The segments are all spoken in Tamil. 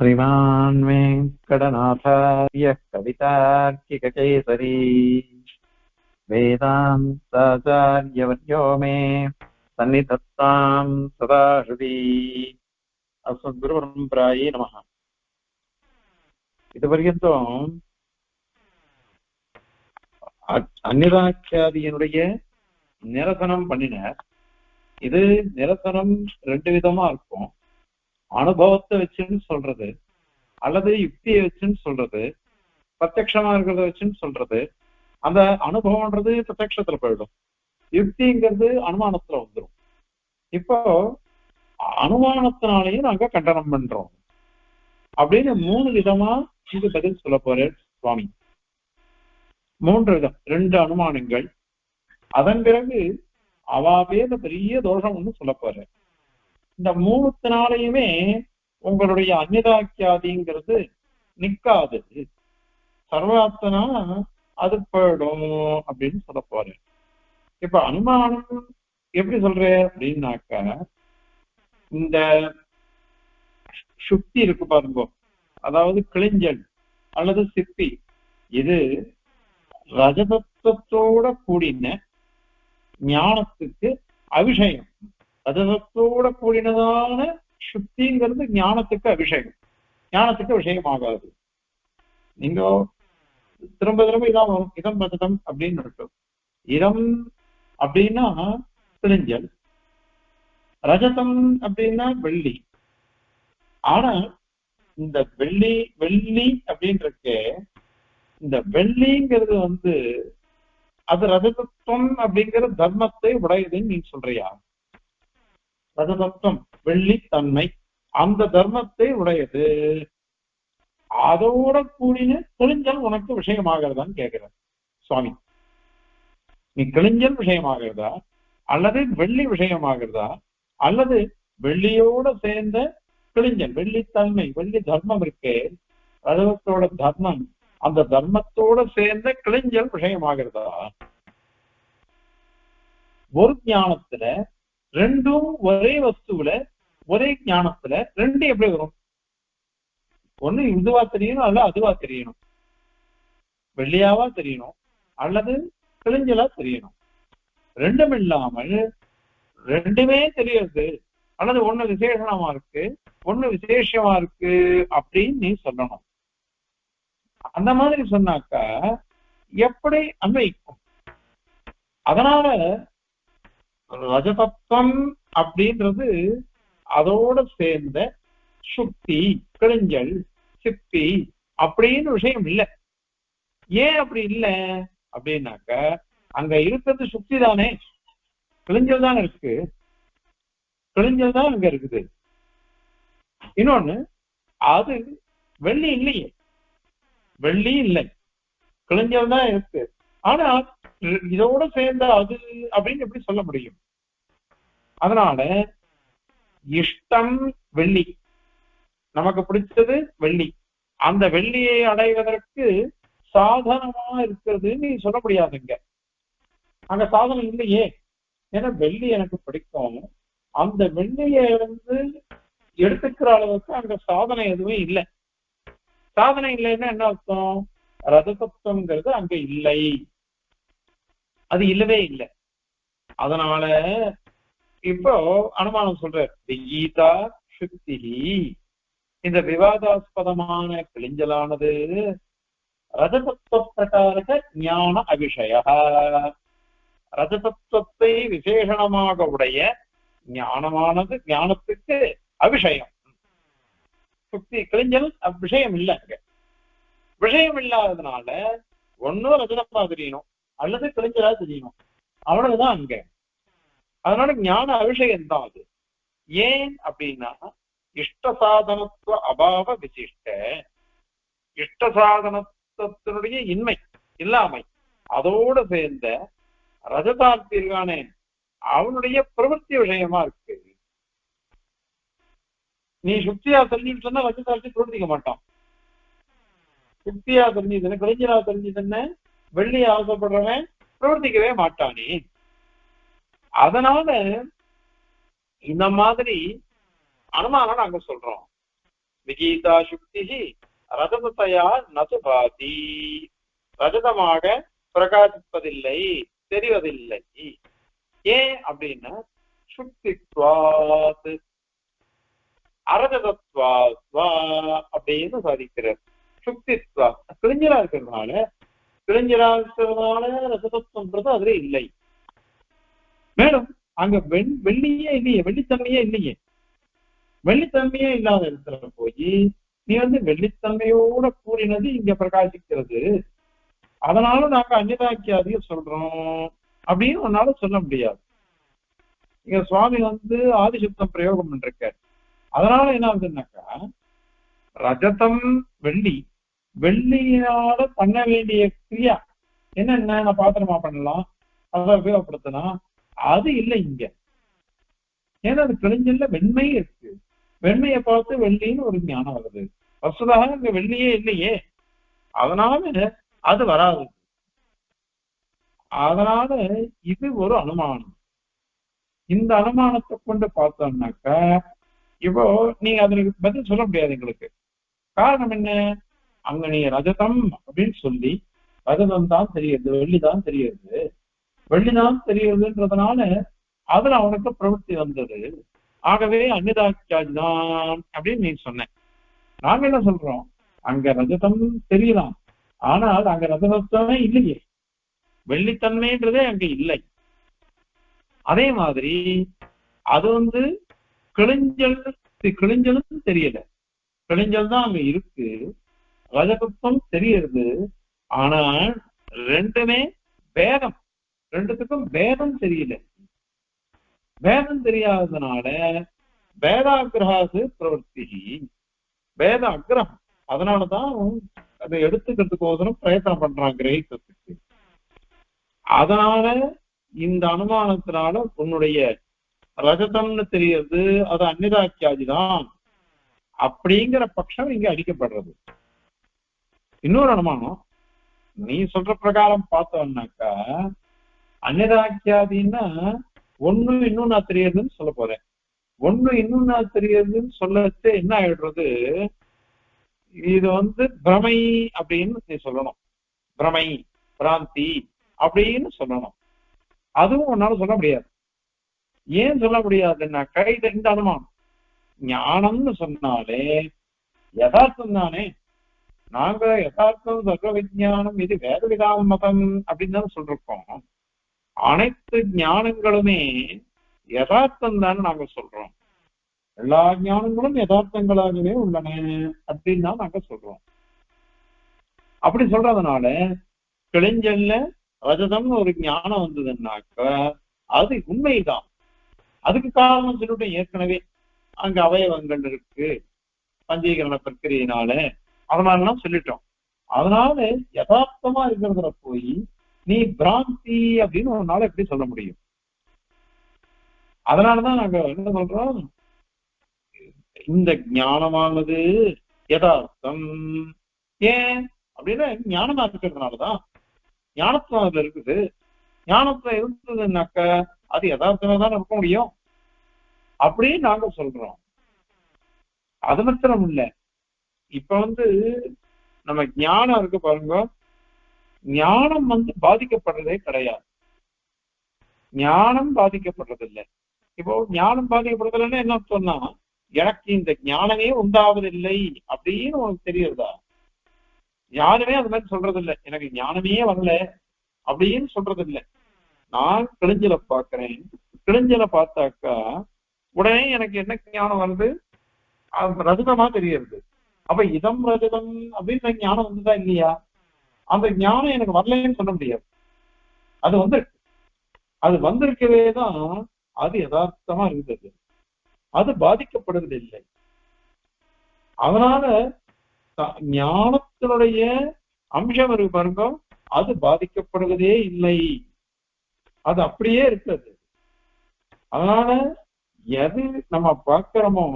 श्रीमान् वेङ्कटनाथार्यः कवितार्किककेसरी वेदान्ताचार्यवर्यो मे सन्निधत्तां सदा हृदि अस्मद्गुरुपरम्परायै नमः. இதுவரைக்கும் அந்நிதாக்கியாதியினுடைய நிரசனம் பண்ணினார். இது நிரசனம் ரெண்டு விதமா இருக்கும். அனுபவத்தை வச்சுன்னு சொல்றது, அல்லது யுக்தியை வச்சுன்னு சொல்றது, பிரத்யக்ஷமா இருக்கிறத வச்சுன்னு சொல்றது. அந்த அனுபவம்ன்றது பிரத்யக்ஷத்துல போயிடும், யுக்திங்கிறது அனுமானத்துல வந்துடும். இப்போ அனுமானத்தினாலையும் நாங்க கண்டனம் பண்றோம் அப்படின்னு மூணு விதமா இது பதில் சொல்ல போறார் சுவாமி. மூன்று விதம், ரெண்டு அனுமானங்கள். அதன் பிறகு அவாபேத பெரிய தோஷம் ஒண்ணு சொல்ல போறார். இந்த மூணுத்தினாலையுமே உங்களுடைய அந்நிதாக்கியாதிங்கிறது நிக்காது, சர்வாத்தனா அது போயிடும் அப்படின்னு சொல்ல போறேன். இப்ப அனுமானம் எப்படி சொல்ற அப்படின்னாக்க, இந்த சுக்தி இருக்கு பாருங்க, அதாவது கிளிஞ்சல் அல்லது சிப்பி, இது ரஜதத்துவத்தோட கூடின ஞானத்துக்கு அபிஷேகம். ரஜதத்தோட கூடினதான சுக்திங்கிறது ஞானத்துக்கு அபிஷேகம், ஞானத்துக்கு விஷயமாகாது. நீங்க திரும்ப திரும்ப இதான் வரும், இதம் ரஜதம் அப்படின்னு இருக்கும். இதம் அப்படின்னா கிளிஞ்சல், ரஜதம் அப்படின்னா வெள்ளி. ஆனா இந்த வெள்ளி வெள்ளி அப்படின்றக்க, இந்த வெள்ளிங்கிறது அது ரஜதத்துவம் அப்படிங்கிற தர்மத்தை உடையதுன்னு நீ சொல்றியா? ரஜதத்துவம் வெள்ளித்தன்மை அந்த தர்மத்தை உடையது, அதோட கூடின கிளிஞ்சல் உனக்கு விஷயமாகிறதான்னு கேட்கிற சுவாமி. நீ கிளிஞ்சல் விஷயமாகிறதா, அல்லது வெள்ளி விஷயமாகிறதா, அல்லது வெள்ளியோட சேர்ந்த கிளிஞ்சல், வெள்ளித்தன்மை, வெள்ளி தர்மம் இருக்கே, ரஜதத்தோட தர்மம், அந்த தர்மத்தோட சேர்ந்த கிளிஞ்சல் விஷயமாகிறதா? ஒரு ஞானத்துல ரெண்டும் ஒரே வஸ்துவில ஒரே ஞானத்துல ரெண்டு எப்படி வரும்? ஒண்ணு இதுவா தெரியணும், அல்ல அதுவா தெரியணும். வெள்ளியாவா தெரியணும், அல்லது கிளிஞ்சலா தெரியணும். ரெண்டும் இல்லாமல் ரெண்டுமே தெரியுது, அல்லது ஒண்ணு விசேஷமா இருக்கு, ஒண்ணு விசேஷமா இருக்கு அப்படின்னு நீ சொல்லணும். அந்த மாதிரி சொன்னாக்கா எப்படி அன்வைக்கும்? அதனால ரஜதத்துவம் அப்படின்றது அதோட சேர்ந்த சுக்தி, கிளிஞ்சல், சிப்பி அப்படின்னு விஷயம் இல்லை. ஏன் அப்படி இல்லை அப்படின்னாக்க, அங்க இருக்கிறது சுக்தி தானே, கிளிஞ்சல் தான் இருக்கு, கிளிஞ்சல் தான் அங்க இருக்குது. இன்னொன்னு, அது வெள்ளி இல்லையே, வெள்ளி இல்லை, கிளிஞ்சல் தான் இருக்கு. ஆனா இதோட சேர்ந்த அது அப்படின்னு எப்படி சொல்ல முடியும்? அதனால இஷ்டம் வெள்ளி, நமக்கு பிடிச்சது வெள்ளி, அந்த வெள்ளியை அடைவதற்கு சாதனமா இருக்கிறது நீ சொல்ல முடியாதுங்க. அங்க சாதனம் இல்லையே. ஏன்னா வெள்ளி எனக்கு பிடிக்கும், அந்த வெள்ளியை எடுத்துக்கிற அளவுக்கு அங்க சாதனை எதுவும் இல்லை. சாதனை இல்லைன்னா என்ன அர்த்தம்? ரஜதத்துவங்கிறது அங்க இல்லை, அது இல்லவே இல்லை. அதனால இப்போ அனுமானம் சொல்ற கீதா சுக்தி, இந்த விவாதாஸ்பதமான கிளிஞ்சலானது ரஜதத்துவ பிரகாரக ஞான அபிஷய, ரஜதத்துவத்தை விசேஷணமாக உடைய ஞானமானது, ஞானத்துக்கு அபிஷயம். சுக்தி கிளிஞ்சல் விஷயம் இல்லை. அங்க விஷயம் இல்லாததுனால ஒன்னும் ரஜதமா தெரியணும், அல்லது கிளிஞ்சலா தெரியணும், அவ்வளவுதான் அங்க. அதனால ஞான அபிஷேகம் தான் அது. ஏன் அப்படின்னா இஷ்ட சாதனத்துவ அபாவ விசிஷ்ட, இஷ்ட சாதனத்துவத்தினுடைய இன்மை, இல்லாமை, அதோட சேர்ந்த ரஜதார்த்தி இருக்கானே அவனுடைய பிரவൃத்தி விஷயமா இருக்கு. நீ சுக்தியா தெரிஞ்சுன்னு சொன்னா ரஜதார்த்தி பிரவர்த்திக்க மாட்டான். சுக்தியா தெரிஞ்சதுன்னு, கிளிஞ்சலா தெரிஞ்சதுன்னு வெள்ளி ஆசைப்படுறவன் பிரவர்த்திக்கவே மாட்டானே. அதனால இந்த மாதிரி அனுமானம் நாங்க சொல்றோம். விகீதா சுக்தி ரஜதத்தையா நது பாதி, ரஜதமாக பிரகாசிப்பதில்லை, தெரிவதில்லை. ஏன் அப்படின்னா சுக்தித்வாத் அரஜதத்வா அப்படின்னு சாதிக்கிறார். சுக்தித்வா கிழிஞ்சலா இருக்கிறதுனால, கிழிஞ்சலா இருக்கிறதுனால ரஜதத்துவம்ன்றது அதுல இல்லை. மேலும் அங்க வெள்ளியே இல்லையே, வெள்ளித்தன்மையே இல்லையே. வெள்ளித்தன்மையே இல்லாத இடத்துல போய் நீ வெள்ளித்தன்மையோட கூறினது இங்க பிரகாசிக்கிறது, அதனால நாங்க அந்நிதாக்கியாதிய சொல்றோம் அப்படின்னு உன்னால சொல்ல முடியாது. இங்க சுவாமி ஆதிசப்தம் பிரயோகம் பண்ணிருக்காரு. அதனால என்ன ஆகுதுன்னாக்கா, ரஜதம் வெள்ளி, வெள்ளியால பண்ண வேண்டிய கிரியா என்னென்ன பாத்திரமா பண்ணலாம், அதை உபயோகப்படுத்தலாம், அது இல்லை இங்க. ஏன்னா அது கிழிஞ்சல்ல வெண்மை இருக்கு, வெண்மையை பார்த்து வெள்ளின்னு ஒரு ஞானம் வருது. வசுதாக இங்க வெள்ளியே இல்லையே, அதனால அது வராது. அதனால இது ஒரு அனுமானம். இந்த அனுமானத்தை கொண்டு பார்த்தோம்னாக்கா இப்போ நீங்க அதுக்கு பதில் சொல்ல முடியாது எங்களுக்கு. காரணம் என்ன, அங்க நீங்க ரஜதம் அப்படின்னு சொல்லி ரஜதம் தான் தெரியுது, வெள்ளிதான் தெரியுது, வெள்ளிதான் தெரியுதுன்றதுனால அதுல அவனுக்கு பிரவൃத்தி வந்தது. ஆகவே அந்நிதாக்கியாதி தான் அப்படின்னு நீ சொன்ன. நாங்க என்ன சொல்றோம், அங்க ரஜதம் தெரியலாம், ஆனால் அங்க ரஜதமே இல்லையே, வெள்ளித்தன்மைன்றதே அங்க இல்லை. அதே மாதிரி அது கிழிஞ்சலும் தெரியல, கிழிஞ்சல் தான் அங்க இருக்கு, ரஜதத்துவம் தெரியுது. ஆனால் ரெண்டுமே பேதம், ரெண்டுத்துக்கும் பேதம் தெரியல. பேதம் தெரியாததுனால பேதாகிரகாசு பிரவர்த்தி, பேத அக்கிரகம். அதனாலதான் அதை எடுத்துக்கிறதுக்கோசரம் பிரயத்தனம் பண்றான் கிரகிக்கிறதுக்கு. அதனால இந்த அனுமானத்தினால உன்னுடைய ரஜதம்னு தெரியறது அது அந்நிதாக்கியாதிதான் அப்படிங்கிற பட்சம் இங்க அடிக்கப்படுறது. இன்னொரு அனுமானம் நீ சொல்ற பிரகாரம் பார்த்தோம்னாக்கா, அந்நிதாக்கியாதின்னா ஒண்ணு இன்னும் நான் தெரியுதுன்னு சொல்ல போறேன். ஒண்ணு இன்னும் நான் தெரியுதுன்னு சொல்லச்சு என்ன ஆயிடுறது, இது பிரமை அப்படின்னு நீ சொல்லணும், பிரமை பிராந்தி அப்படின்னு சொல்லணும். அதுவும் உன்னால சொல்ல முடியாது. ஏன் சொல்ல முடியாதுன்னாக்கா, இந்த அனுமானம் ஞானம்னு சொன்னாலே யதார்த்தம் தானே. நாங்க யதார்த்தம் சர்வ விஞ்ஞானம் இது வேத விதான மதம் அப்படின்னு தான் சொல்றோம். அனைத்து ஞானங்களுமே யதார்த்தம் தானே நாங்க சொல்றோம். எல்லா ஞானங்களும் யதார்த்தங்களாகவே உள்ளன அப்படின்னு தான் நாங்க சொல்றோம். அப்படி சொல்றதுனால கிழிஞ்சல்ல ரஜதம்னு ஒரு ஞானம் வந்ததுன்னாக்க அது உண்மைதான். அதுக்கு காரணம் சொல்லிட்டு ஏற்கனவே அங்க அவயவங்கள் இருக்கு, பஞ்சீகரண பிரக்கிரியினால, அது மாதிரிலாம் சொல்லிட்டோம். அதனால யதார்த்தமா இருக்கிறதுல போய் நீ பிராந்தி அப்படின்னு ஒரு நாள் எப்படி சொல்ல முடியும்? அதனாலதான் நாங்க என்ன சொல்றோம், இந்த ஞானமானது யதார்த்தம். ஏன் அப்படின்னா ஞானமா இருக்கிறதுனாலதான், ஞானத்துவம் அதுல இருக்குது. ஞானத்துல இருந்ததுன்னாக்க அது யதார்த்தமா தான் இருக்க முடியும் அப்படின்னு நாங்க சொல்றோம். அது மாத்திரம் இல்ல, இப்ப நம்ம ஞானம் இருக்கு பாருங்க, ஞானம் பாதிக்கப்படுறதே கிடையாது. ஞானம் பாதிக்கப்படுறது இல்லை. இப்போ ஞானம் பாதிக்கப்படுறதுலன்னா என்ன சொன்னா, எனக்கு இந்த ஞானமே உண்டாவதில்லை அப்படின்னு உனக்கு தெரியுறதா? யாருமே அது மாதிரி சொல்றது இல்லை, எனக்கு ஞானமே வரல அப்படின்னு சொல்றது இல்லை. நான் கிழிஞ்சல பாக்குறேன், கிழிஞ்சல பார்த்தாக்கா உடனே எனக்கு என்ன ஞானம் வருது, ரஜதமா தெரியுது. அப்ப இதம் ரஜதம் அப்படின்னு ஞானம் வந்துதா இல்லையா? அந்த ஞானம் எனக்கு வரலன்னு சொல்ல முடியாது. அது வந்திருக்கவே தான் அது யதார்த்தமா இருந்தது, அது பாதிக்கப்படுவது இல்லை. அதனால ஞானத்தினுடைய அம்சம் இருக்கு பாருங்க, அது பாதிக்கப்படுவதே இல்லை, அது அப்படியே இருக்குது. அதனால எது நம்ம பார்க்கிறோமோ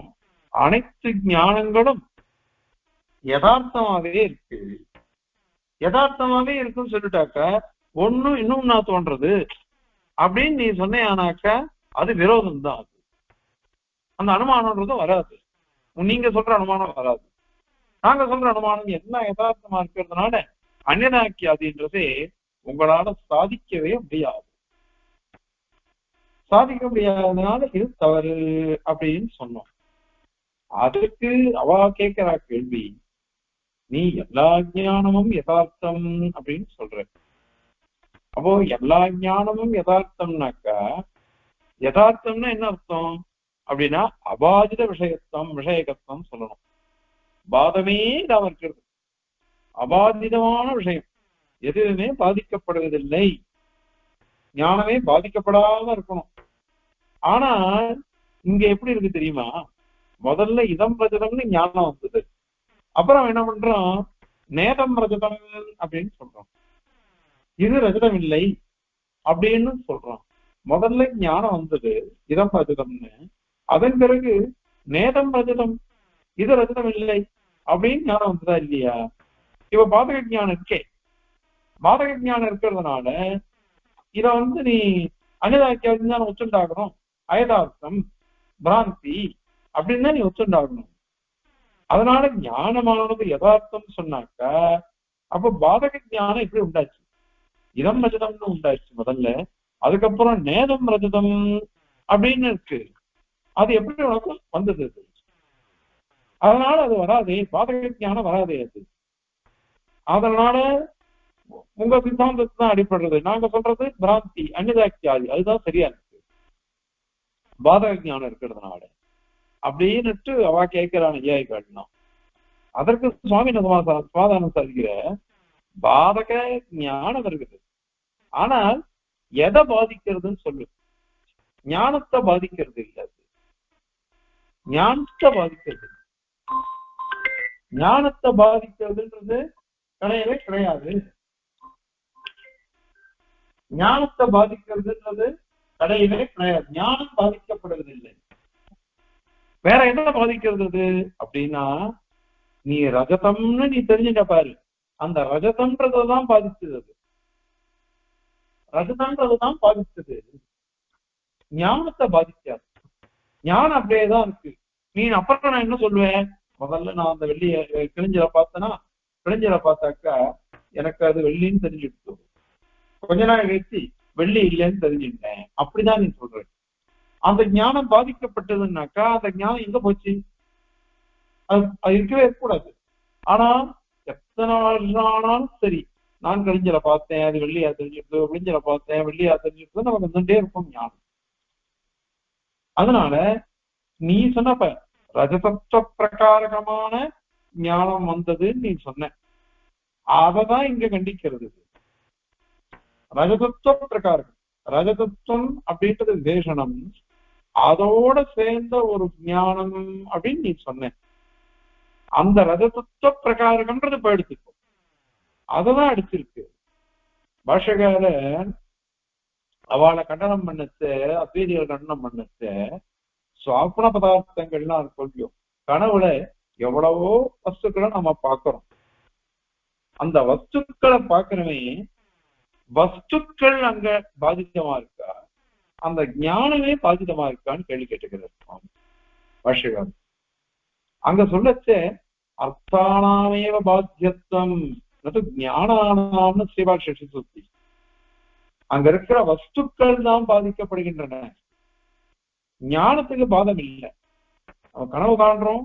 அனைத்து ஞானங்களும் யதார்த்தமாவே இருக்கு. யதார்த்தமாவே இருக்குன்னு சொல்லிட்டாக்க ஒன்னும் இன்னும் நான் தோன்றது அப்படின்னு நீ சொன்னாக்கா அது விரோதம் தான். அந்த அனுமானம்ன்றதும் வராது. நீங்க சொல்ற அனுமானம் வராது. நாங்க சொல்ற அனுமானம் என்ன யதார்த்தமா இருக்கிறதுனால அந்நியனாக்கியாதுன்றதே உங்களால சாதிக்கவே முடியாது. சாதிக்க முடியாததுனால இது தவறு அப்படின்னு சொன்னோம். அதுக்கு அவ கேட்கிற கேள்வி, நீ எல்லா ஞானமும் யதார்த்தம் அப்படின்னு சொல்ற. அப்போ எல்லா ஞானமும் யதார்த்தம்னாக்கா யதார்த்தம்னா என்ன அர்த்தம் அப்படின்னா அபாதித விஷயகத்துவம் சொல்லணும். பாதமே இல்லாம இருக்கிறது, அபாதிதமான விஷயம், எதுவுமே பாதிக்கப்படுவதில்லை, ஞானமே பாதிக்கப்படாம இருக்கணும். ஆனா இங்க எப்படி இருக்கு தெரியுமா, முதல்ல இதம் ரஜதம்னு ஞானம் வந்தது, அப்புறம் என்ன பண்றோம் நேதம் ரஜதம் அப்படின்னு சொல்றோம், இது ரஜதம் இல்லை அப்படின்னு சொல்றோம். முதல்ல ஞானம் வந்தது இதம் ரஜதம்னு, அதன் பிறகு நேதம் ரஜதம் இது ரஜதம் இல்லை அப்படின்னு ஞானம் வந்ததா இல்லையா? இப்ப பாதக ஞானம் இருக்கே, பாதக ஞானம் இருக்கிறதுனால இத நீ அனிதாக்கியம் தான் ஒச்சுண்டாகணும், அயதார்த்தம் பிராந்தி அப்படின்னு தான் நீ ஒச்சுண்டாகணும். அதனால ஞானமானது யதார்த்தம் சொன்னாக்கா அப்ப பாதக ஞானம் எப்படி உண்டாச்சு? இதம் ரஜதம்னு உண்டாச்சு முதல்ல, அதுக்கப்புறம் நேதம் ரஜதம் அப்படின்னு இருக்கு. அது எப்படி உனக்கு வந்தது? அதனால அது வராதே, பாதக ஞானம் வராதே அது. அதனால உங்க சித்தாந்தத்தை தான் அடிப்படுறது, நாங்க சொல்றது பிராந்தி அன்னிதாக்கியாதி, அதுதான் சரியா இருக்கு பாதக ஞானம் இருக்கிறதுனால அப்படின்னுட்டு அவ கேட்கிறான் ஐயாய் காட்டணும். அதற்கு சுவாமி சமாதானம் சாதிக்கிற, பாதக ஞானம் இருக்குது, ஆனால் எதை பாதிக்கிறதுன்னு சொல்லு, ஞானத்தை பாதிக்கிறது இல்லை, ஞானத்தை பாதிக்கிறது, ஞானத்தை பாதிக்கிறதுன்றது கிடையவே கிடையாது. ஞானத்தை பாதிக்கிறதுன்றது கிடையவே கிடையாது, ஞானம் பாதிக்கப்படுவதில்லை. வேற என்ன பாதிக்கிறது அப்படின்னா, நீ ரஜதம்னு நீ தெரிஞ்சுட்ட பாரு, அந்த ரஜதம்ன்றதான் பாதிச்சது, ரஜதம்ன்றதுதான் பாதிச்சது, ஞானத்தை பாதிக்காது. ஞானம் அப்படியேதான் இருக்கு. நீ அப்புறம் நான் என்ன சொல்லுவேன், முதல்ல நான் அந்த வெள்ளிய கிழிஞ்சல பார்த்தேன்னா, கிழிஞ்சல பார்த்தாக்கா எனக்கு அது வெள்ளின்னு தெரிஞ்சுட்டு, கொஞ்ச நாள் கழிச்சு வெள்ளி இல்லைன்னு தெரிஞ்சுட்டேன், அப்படிதான் நீ சொல்ற. அந்த ஞானம் பாதிக்கப்பட்டதுன்னாக்கா அந்த ஞானம் எங்க போச்சு? அது இருக்கவே இருக்கக்கூடாது. ஆனா எத்தனை வருஷம் ஆனாலும் சரி, நான் கழிஞ்சல பார்த்தேன் அது வெள்ளியா தெரிஞ்சுட்டு, விழிஞ்சல பார்த்தேன் வெள்ளியா தெரிஞ்சுட்டு நமக்கு வந்துட்டே இருக்கும் ஞானம். அதனால நீ சொன்னப்ப ரஜதத்துவ பிரகாரகமான ஞானம் வந்தது நீ சொன்ன, அததான் இங்க கண்டிக்கிறது. ரஜதத்துவ பிரகாரம், ரஜதத்துவம் அப்படின்றது விசேஷனம், அதோட சேர்ந்த ஒரு ஞானம் அப்படின்னு நீ சொன்ன, அந்த ரஜதத்துவ பிரகாரம்ன்றது போயிடுச்சு, அததான் அடிச்சிருக்கு. பாஷகார அவளை கண்டனம் பண்ணச்சு, அத்வைதிகள் கண்டனம் பண்ணச்சு, சுவாப்ன பதார்த்தங்கள்லாம் சொல்லியும் கனவுல எவ்வளவோ வஸ்துக்களை நம்ம பார்க்கிறோம். அந்த வஸ்துக்களை பார்க்கிறவே வஸ்துக்கள் அங்க பாதிதமா இருக்கா, அந்த ஞானமே பாதிதமா இருக்கான்னு கேள்வி கேட்டுக்கிறார் பாஷ்யகாரர். அங்க சொல்லச்சே அர்த்தானாமேவ பாத்தியத்துவம் ஞானானாம்னு ஸ்ரீபாஷ்ய சுத்தி, அங்க இருக்கிற வஸ்துக்கள் தான் பாதிக்கப்படுகின்றன, ஞானத்துக்கு பாதம் இல்லை. நம்ம கனவு காண்றோம்,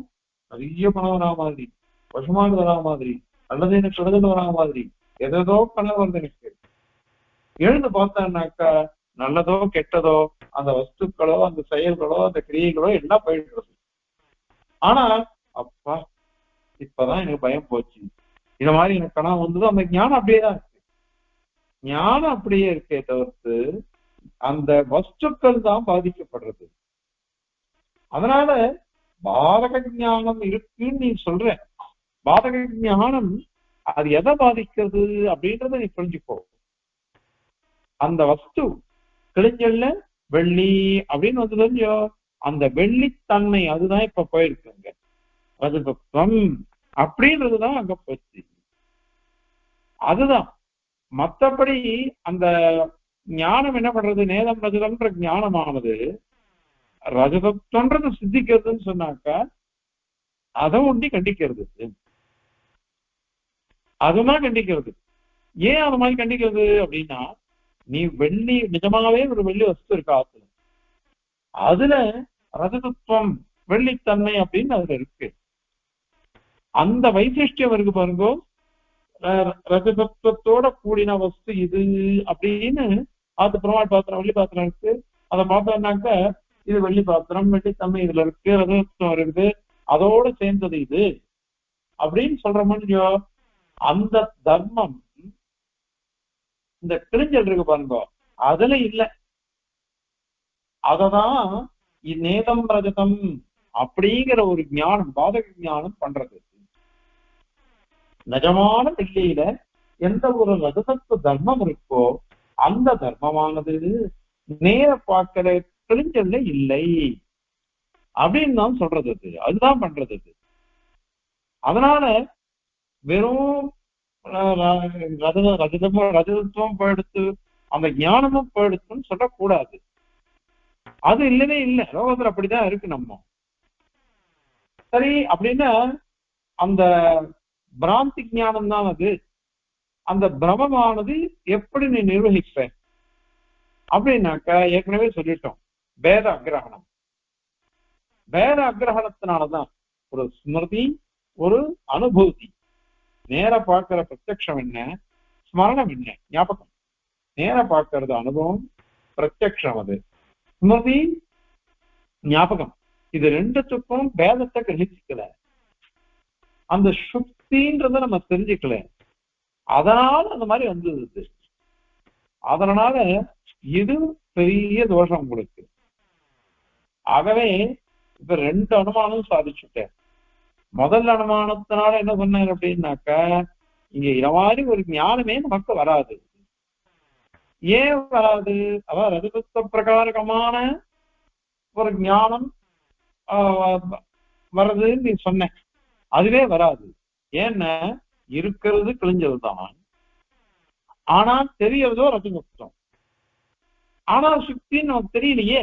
நிறைய கனவு வரா மாதிரி, பசுமாடு வரா மாதிரி, அல்லது எனக்கு எழுதுன்னு வரா மாதிரி, எதோ கனவு வருது எனக்கு. எழுந்து பார்த்தான்னாக்கா நல்லதோ கெட்டதோ அந்த வஸ்துக்களோ அந்த செயல்களோ அந்த கிரியைகளோ எல்லாம் போயிடுறது. ஆனா அப்பா இப்பதான் எனக்கு பயம் போச்சு, இந்த மாதிரி எனக்கு கனவு வந்தது, அந்த ஞானம் அப்படியேதான் இருக்கு. ஞானம் அப்படியே இருக்கே தவிர்த்து அந்த வஸ்துக்கள் தான் பாதிக்கப்படுறது. அதனால பாதக ஞானம் இருக்குன்னு நீ சொல்ற, பாதக ஞானம் அது எதை பாதிக்கிறது அப்படின்றத நீ புரிஞ்சுக்கோ. அந்த வஸ்து கிழிஞ்சல்ல வெள்ளி அப்படின்னு வந்து தெரிஞ்சோ, அந்த வெள்ளித்தன்மை அதுதான் இப்ப போயிருக்குங்க, அது அப்படின்றதுதான் அங்க போச்சு. அதுதான் மற்றபடி அந்த ஞானம் என்ன பண்றது, நேதம் ரஜதம்ன்ற ஞானமானது ரஜதம்ன்றது சித்திக்கிறதுன்னு சொன்னாக்கா அதை ஒண்டி கண்டிக்கிறது. அதுதான் கண்டிக்கிறது. ஏன் அது மாதிரி கண்டிக்கிறது அப்படின்னா, நீ வெள்ளி நிஜமாவே ஒரு வெள்ளி வஸ்து இருக்கா ஆத்துல, அதுல ரஜதத்துவம் வெள்ளித்தன்மை அப்படின்னு அதுல இருக்கு. அந்த வைசிஷ்டியம் இருக்கு பாருங்க, ரஜதத்துவத்தோட கூடின வஸ்து இது அப்படின்னு அது பெருமாள் பாத்திரம் வெள்ளி பாத்திரம் இருக்கு. அதை பார்த்தோம்னாக்க இது வெள்ளி பாத்திரம், வெள்ளித்தன்மை இதுல இருக்கு, ரஜதத்துவம் இருக்குது, அதோட சேர்ந்தது இது அப்படின்னு சொல்ற மாதிரி அந்த தர்மம் இந்த கிழிஞ்சல் இருக்கு பாருங்க அதுல இல்ல. அததான் நேதம் ரஜதம் அப்படிங்கிற ஒரு ஞானம், பாதக ஞானம் பண்றது. நிஜமான வெள்ளியில எந்த ஒரு ரஜதத்துவ தர்மம் இருக்கோ அந்த தர்மமானது நேர பார்க்கிற கிழிஞ்சல்ல இல்லை அப்படின்னு தான் சொல்றது. அதுதான் பண்றது. அதனால வெறும் ரஜதத்துவம் போயிடுத்து அந்த ஞானமும் போயிடுத்துன்னு சொல்லக்கூடாது. அது இல்லவே இல்லை, லோகத்துல அப்படிதான் இருக்கு. நம்ம சரி அப்படின்னா அந்த பிராந்தி ஞானம் தான் அது. அந்த பிரமமானது எப்படி நீ நிர்வகிப்ப அப்படின்னாக்க ஏற்கனவே சொல்லிட்டோம், வேத அக்கிரகணம். வேத அக்கிரகணத்தினாலதான் ஒரு ஸ்மிருதி, ஒரு அனுபூதி. நேர பார்க்கிற பிரத்யக்ஷம் என்ன, ஸ்மரணம் என்ன, ஞாபகம். நேர பார்க்கறது அனுபவம், பிரத்யக்ஷம் அது ஸ்மிருதி, ஞாபகம். இது ரெண்டுத்துக்கும் வேதத்தை கிரகிச்சுக்கல, அந்த சுக்தின்றத நம்ம தெரிஞ்சுக்கல, அதனால அந்த மாதிரி வந்தது. அதனால இது பெரிய தோஷம் உங்களுக்கு. ஆகவே இப்ப ரெண்டு அனுமானம் சாதிச்சுட்டேன். முதல் அனுமானத்தினால என்ன சொன்னார் அப்படின்னாக்க, இங்க இந்த மாதிரி ஒரு ஞானமே நமக்கு வராது. ஏன் வராது? அதாவது ரஜதத்துவ பிரகாரகமான ஒரு ஞானம் வர்றதுன்னு நீ சொன்ன, அதுவே வராது. ஏன்னா இருக்கிறது கிழிஞ்சது தான், ஆனால் தெரியறதோ ரஜதத்துவம். ஆனால் சுக்தின்னு நமக்கு தெரியலையே,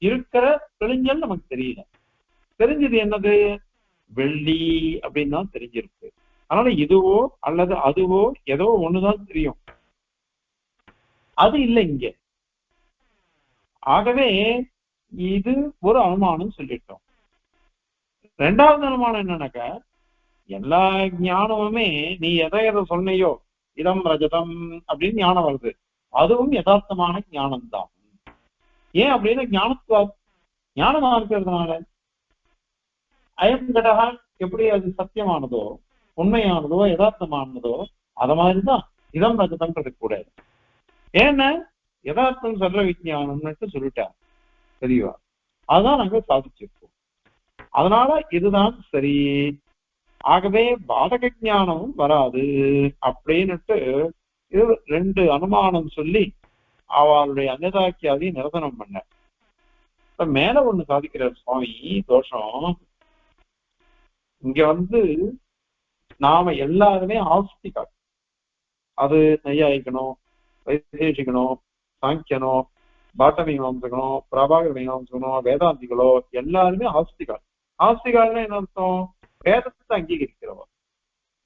இருக்கிற கிழிஞ்சல் நமக்கு தெரியல. தெரிஞ்சது என்னது? வெள்ளி அப்படின்னு தான் தெரிஞ்சிருக்கு. அதனால இதுவோ அல்லது அதுவோ ஏதோ ஒண்ணுதான் தெரியும், அது இல்லை இங்க. ஆகவே இது ஒரு அனுமானம் சொல்லிட்டோம். ரெண்டாவது அனுமானம் என்னன்னாக்க, எல்லா ஞானமுமே நீ எதை சொன்னையோ இதம் ரஜதம் அப்படின்னு ஞானம் வருது, அதுவும் யதார்த்தமான ஞானம் தான். ஏன் அப்படின்னா ஞானமா இருக்கிறதுனால அயம் கடகா எப்படி அது சத்தியமானதோ, உண்மையானதோ, யதார்த்தமானதோ, அத மாதிரிதான் இதம் ரஜதம்ன்றது கூட. ஏன்னா யதார்த்தம் சொல்ற விஞ்ஞானம்னு சொல்லிட்டார் தெரியவா, அதுதான் நாங்க சாதிச்சிருக்கோம். அதனால இதுதான் சரி. ஆகவே பாதக ஞானமும் வராது அப்படின்னுட்டு இது ரெண்டு அனுமானம் சொல்லி அவளுடைய அன்னதாக்கியாதி நிரசனம் பண்ண. மேல ஒண்ணு சாதிக்கிறார் சுவாமி தோஷம். இங்க நாம எல்லாருமே ஆஸ்திகா, அது நையாயிக்கணும், வைசேஷிக்கணும், சாங்கியனோ, பாட்ட மீமாம்சகனோ, பிரபாகர மீமாம்சகனோ, வேதாந்திகளோ எல்லாருமே ஆஸ்திகா. ஆஸ்திகால என்ன அர்த்தம்? வேதத்தை அங்கீகரிக்கிறவா.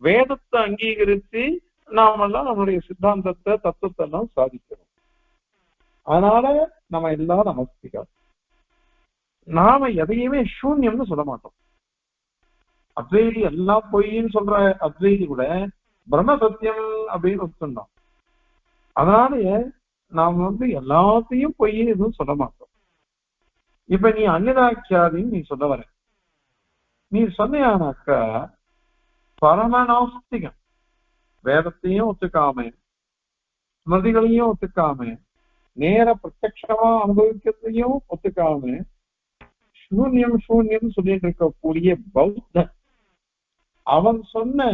வேதத்தை அங்கீகரித்து நாமெல்லாம் நம்மளுடைய சித்தாந்தத்தை தத்துவத்தை எல்லாம் சாதிக்கிறோம். அதனால நம்ம எல்லாரும் ஆஸ்திகா. நாம எதையுமே சூன்யம்னு சொல்ல மாட்டோம். அத்வைதி எல்லாம் பொய்ன்னு சொல்ற அத்வைதி கூட பிரம்ம சத்தியம் அப்படின்னு சொன்னோம். அதனால நாம் எல்லாத்தையும் பொய்ன்னு எதுவும் சொல்ல மாட்டோம். இப்ப நீ அந்நிதாக்கியாதின்னு நீ சொல்ல வர, நீ சொன்னியானாக்கா பரமநாஸ்திகம். வேதத்தையும் ஒத்துக்காம, ஸ்மிருதிகளையும் ஒத்துக்காம, நேர பிரத்யட்சமா அனுபவிக்கிறதையும் ஒத்துக்காம, சூன்யம் சூன்யம் சொல்லிட்டு இருக்கக்கூடிய பௌத்தன் அவன் சொன்ன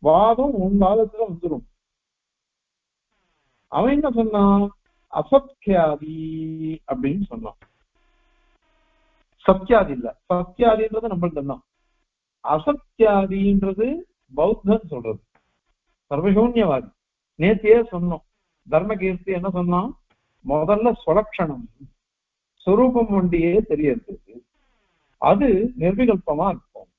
வாதம் உன் வாதத்துல வந்துடும். அவன் என்ன சொன்னான்? அசத்யாதி அப்படின்னு சொன்னான். சத்தியாதி இல்ல, சத்தியாதின்றது நம்மளுக்கு தான். அசத்தியாதின்றது பௌத்தன் சொல்றது, சர்வசூன்யவாதி. நேத்தியே சொன்னோம், தர்மகீர்த்தி என்ன சொன்னான்? முதல்ல சுலக்ஷணம் சுரூபம் ஒண்டியே தெரியறது, அது நிர்விகல்பமா இருக்கும்.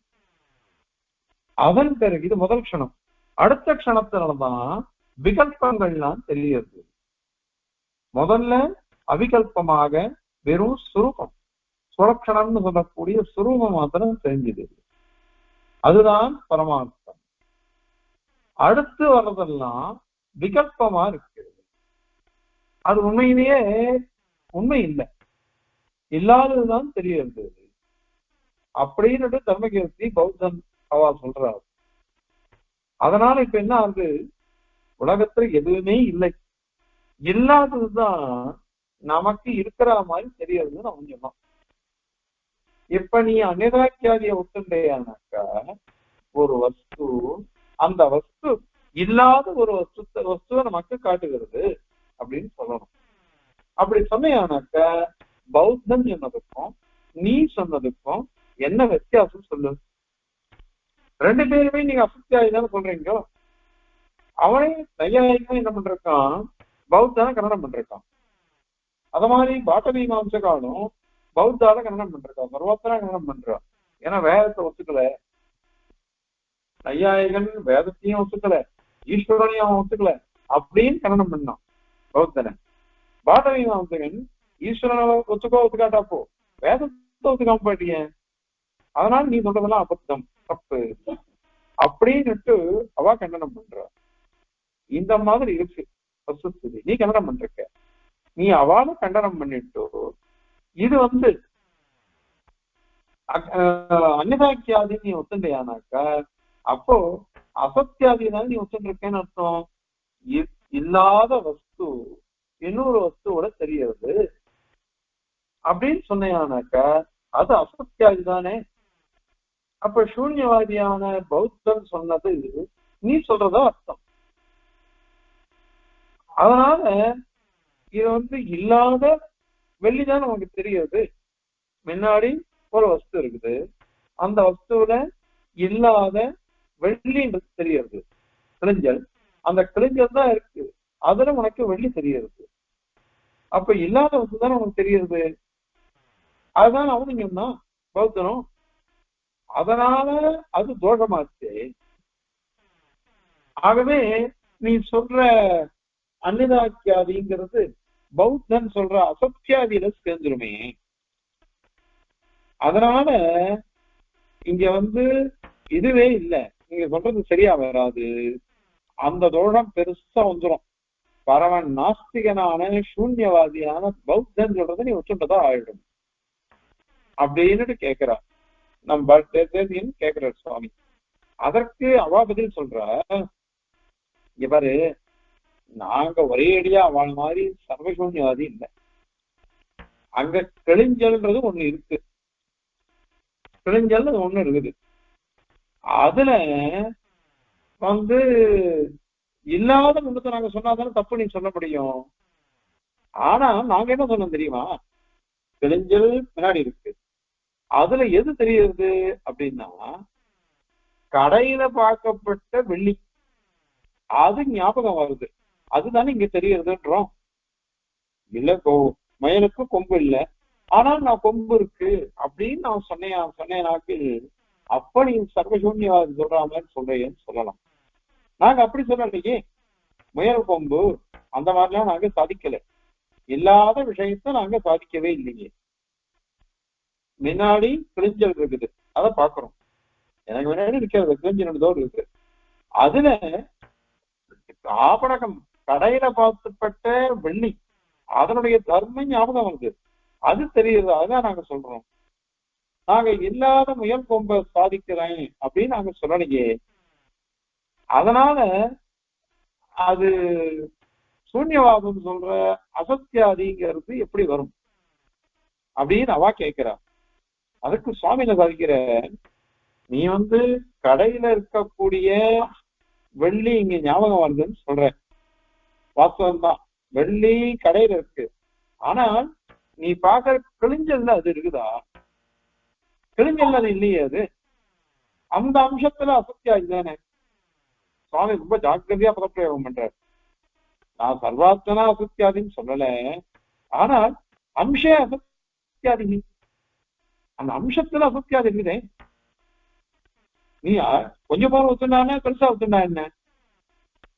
அதன் பிறகு இது முதல் க்ஷணம். அடுத்த க்ஷணத்தினால்தான் விகல்பங்கள்லாம் தெரியுது. முதல்ல அவிகல்பமாக வெறும் சுரூபம், சுரக்ஷணம்னு சொல்லக்கூடிய சுரூபம் மாத்திரம் தெரிஞ்சுது. அதுதான் பரமார்த்தம். அடுத்து வர்றதெல்லாம் விகல்பமா இருக்கிறது. அது உண்மையிலேயே உண்மை இல்லை, இல்லாததுதான் தெரியுது அப்படின்னு தர்மகீர்த்தி பௌத்தன் அவா சொல்றாரு. அதனால இப்ப என்ன ஆகுது, உலகத்துல எதுவுமே இல்லை, இல்லாததுதான் நமக்கு இருக்கிற மாதிரி தெரியறதுன்னு அவன் சொன்னான். இப்ப நீ அநிதாக்கியாதிய ஒத்துண்டையானாக்கா ஒரு வஸ்து, அந்த வஸ்து இல்லாத ஒரு வஸ்துவை நமக்கு காட்டுகிறது அப்படின்னு சொல்லணும். அப்படி சொன்னையானாக்க பௌத்தன் சொன்னதுக்கும் நீ சொன்னதுக்கும் என்ன வித்தியாசம் சொல்லு? ரெண்டு பேருமே நீங்க அசத்தியாதி தானே சொல்றீங்க. அவனே நையாயிக்கும் என்ன பண்றான், பௌத்தான கன்னடம் பண்றான். அத மாதிரி பாட்டவி மாம்சகாலும் பௌத்தால கன்னடம் பண்றான், சர்வத்தனா கன்னடம் பண்றான். ஏன்னா வேதத்தை ஒத்துக்கல, நையாயிகன் வேதத்தையும் ஒத்துக்கல, ஈஸ்வரனையும் அவன் ஒத்துக்கல அப்படின்னு கன்னடம் பண்ணான் பௌத்தனை. பாட்டவி மாம்சகன் ஈஸ்வரனை ஒத்துக்காட்டா போ, வேதத்தை ஒத்துக்காம போயிட்டீங்க, அதனால நீ சொல்றதெல்லாம் அபத்தம், தப்பு அப்படின்னுட்டு அவ கண்டனம் பண்ற. இந்த மாதிரி இருக்கு வஸ்துஸ்திதி. நீ கண்டனம் பண்ற, நீ அவால கண்டனம் பண்ணிட்டு இது அந்நிதாக்கியாதி நீ ஒத்துண்டையானாக்கா அப்போ அசத்தியாதிதான் நீ ஒத்துருக்கேன்னு அர்த்தம். இல்லாத வஸ்து இன்னொரு வஸ்துவோட தெரியாது அப்படின்னு சொன்னையானாக்கா அது அசத்தியாதி தானே. அப்ப சூன்யவாதியான பௌத்தன் சொன்னது நீ சொல்றதா அர்த்தம். அதனால இது இல்லாத வெள்ளிதான் நமக்கு தெரியுது. முன்னாடி ஒரு வஸ்து இருக்குது, அந்த வஸ்துவில இல்லாத வெள்ளின்றது தெரியுது, கிழிஞ்சல். அந்த கிழிஞ்சல் தான் இருக்கு, அதுல உனக்கு வெள்ளி தெரியுது. அப்ப இல்லாத வஸ்து தானே உனக்கு தெரியுது. அதுதான் அவனுங்க தான் பௌத்தனும். அதனால அது தோஷமாச்சு. ஆகவே நீ சொல்ற அந்நிதாக்கியாதிங்கிறது பௌத்தன் சொல்ற அசத்தியாதியில சேர்ந்துருமே. அதனால இங்க இதுவே இல்லை, நீங்க சொல்றது சரியா வராது. அந்த தோஷம் பெருசா வந்துடும். பரவன் நாஸ்திகனான சூன்யவாதியான பௌத்தன் சொல்றதை நீ ஒத்துண்டதா ஆயிடும் அப்படின்னு கேட்கிறார் நம்ம கேட்கிறார் சுவாமி. அதற்கு அவா பதில் சொல்ற, இவரு நாங்க ஒரே அடியா அவள் மாதிரி சர்வசூன்யவாதி இல்லை. அங்க கிழிஞ்சல்ன்றது ஒண்ணு இருக்கு, கிழிஞ்சல் ஒண்ணு இருக்குது. அதுல இல்லாத முன்னத்தை நாங்க சொன்னாதானே தப்பு நீ சொல்ல முடியும். ஆனா நாங்க என்ன சொன்னோம் தெரியுமா, கிழிஞ்சல் பின்னாடி இருக்கு, அதுல எது தெரியுது அப்படின்னா கடையில பார்க்கப்பட்ட வெள்ளி, அது ஞாபகம் வருது, அதுதானே இங்க தெரியுதுன்றோம். இல்ல மயனுக்கு கொம்பு இல்லை, ஆனால் நான் கொம்பு இருக்கு அப்படின்னு நான் சொன்னேனாக்கு அப்ப நீ சர்வசூன்யவாதி சொல்ற மாதிரி சொல்றேன்னு சொல்லலாம். நாங்க அப்படி சொல்லலையே, முயல் கொம்பு அந்த மாதிரிலாம் நாங்க சாதிக்கல, இல்லாத விஷயத்த நாங்க சாதிக்கவே இல்லையே. முன்னாடி கிழிஞ்சல் இருக்குது, அதை பாக்குறோம், எனக்கு முன்னாடி இருக்கிறது கிழிஞ்சல் இருக்கு. அதுல ஆபணகம் கடையில பார்த்துப்பட்ட வெள்ளி, அதனுடைய தர்மம் ஞாபகம் வருது, அது தெரியுது. அதுதான் நாங்க சொல்றோம். நாங்க இல்லாத முயல் கொம்பை சாதிக்கிறேன் அப்படின்னு நாங்க சொல்லலையே. அதனால அது சூன்யவாதம் சொல்ற அசத்தியாதிங்கிறது எப்படி வரும் அப்படின்னு அவா கேட்கிறா. அதுக்கு சுவாமியில சாதிக்கிற, நீ கடையில இருக்கக்கூடிய வெள்ளி இங்க ஞாபகம் வருதுன்னு சொல்ற, வாஸ்தவம் தான், வெள்ளி கடையில இருக்கு. ஆனால் நீ பாக்குற கிழிஞ்சல்ல அது இருக்குதா? கிழிஞ்சல் அது இல்லையே. அது அந்த அம்சத்துல அசத்தியாதி தானே. சுவாமி ரொம்ப ஜாக்கிரதையா பதப்பிரயோகம் பண்றாரு. நான் சர்வாத்மனா அசத்தியாதின்னு சொல்லல, ஆனால் அம்ச அசத்தியாதி, அந்த அம்சத்துல அசத்தியாதி இருக்குதே. நீ கொஞ்சம் போல ஒத்துண்டானே பெருசா ஒத்துண்டா என்ன,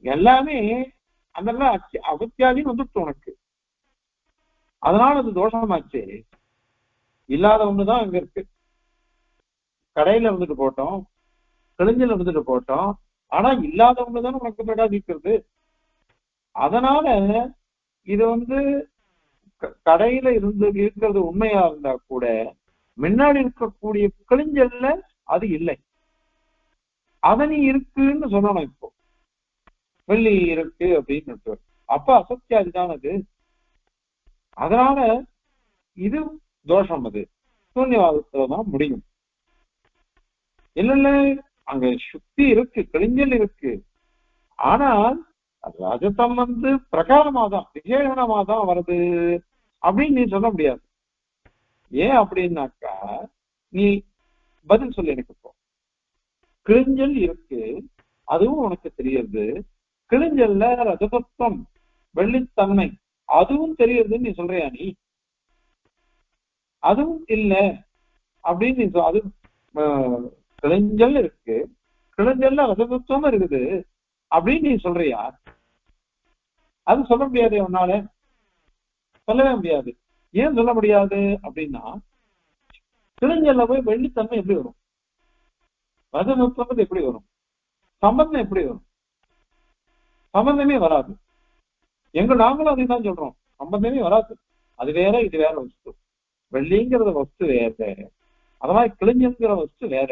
எல்லாமே அந்த அகத்தியாதின்னு வந்துட்டு உனக்கு. அதனால அது தோஷமாச்சு. இல்லாத ஒண்ணுதான் அங்க இருக்கு. கடையில இருந்துட்டு போட்டோம், கிழிஞ்சல் இருந்துட்டு போட்டோம், ஆனா இல்லாத ஒண்ணுதானே உனக்கு பிரகாசிக்கிறது. அதனால இது கடையில இருக்கிறது உண்மையா இருந்தா கூட முன்னாடி இருக்கக்கூடிய கிழிஞ்சல்ல அது இல்லை. அத நீ இருக்குன்னு சொல்லணும். இப்போ வெள்ளி இருக்கு அப்படின்னு அப்ப அசத்தியாதிதான் அது. அதனால இது தோஷம், அது சூன்யவாதத்துலதான் முடியும். இல்ல அங்க சுத்தி இருக்கு, கிழிஞ்சல் இருக்கு, ஆனால் ரஜதம் பிரகாரமாதான் விசேஷமாதான் வருது அப்படின்னு நீ சொல்ல முடியாது. ஏன் அப்படின்னாக்கா நீ பதில் சொல்லு எனக்கு. இப்போ கிழிஞ்சல் இருக்கு, அதுவும் உனக்கு தெரியுது. கிழிஞ்சல்ல ரஜதத்துவம் வெள்ளித்தன்மை அதுவும் தெரியுதுன்னு நீ சொல்றியா? நீ அதுவும் இல்ல அப்படின்னு நீ அது கிழிஞ்சல் இருக்கு, கிழிஞ்சல்ல ரஜதத்துவம் இருக்குது அப்படின்னு நீ சொல்றியா? அது சொல்ல முடியாது, உன்னால சொல்லவே முடியாது. ஏன் சொல்ல முடியாது அப்படின்னா, கிழிஞ்சல்ல போய் வெள்ளித்தன்மை எப்படி வரும்? ரஜதத்துவம் எப்படி வரும்? சம்பந்தம் எப்படி வரும்? சம்பந்தமே வராது. நாங்களும் அதை தான் சொல்றோம், சம்பந்தமே வராது. அது வேற, இது வேற வஸ்து. வெள்ளிங்கிறத வஸ்து வேற, அதெல்லாம் கிழிஞ்சுங்கிற வஸ்து வேற.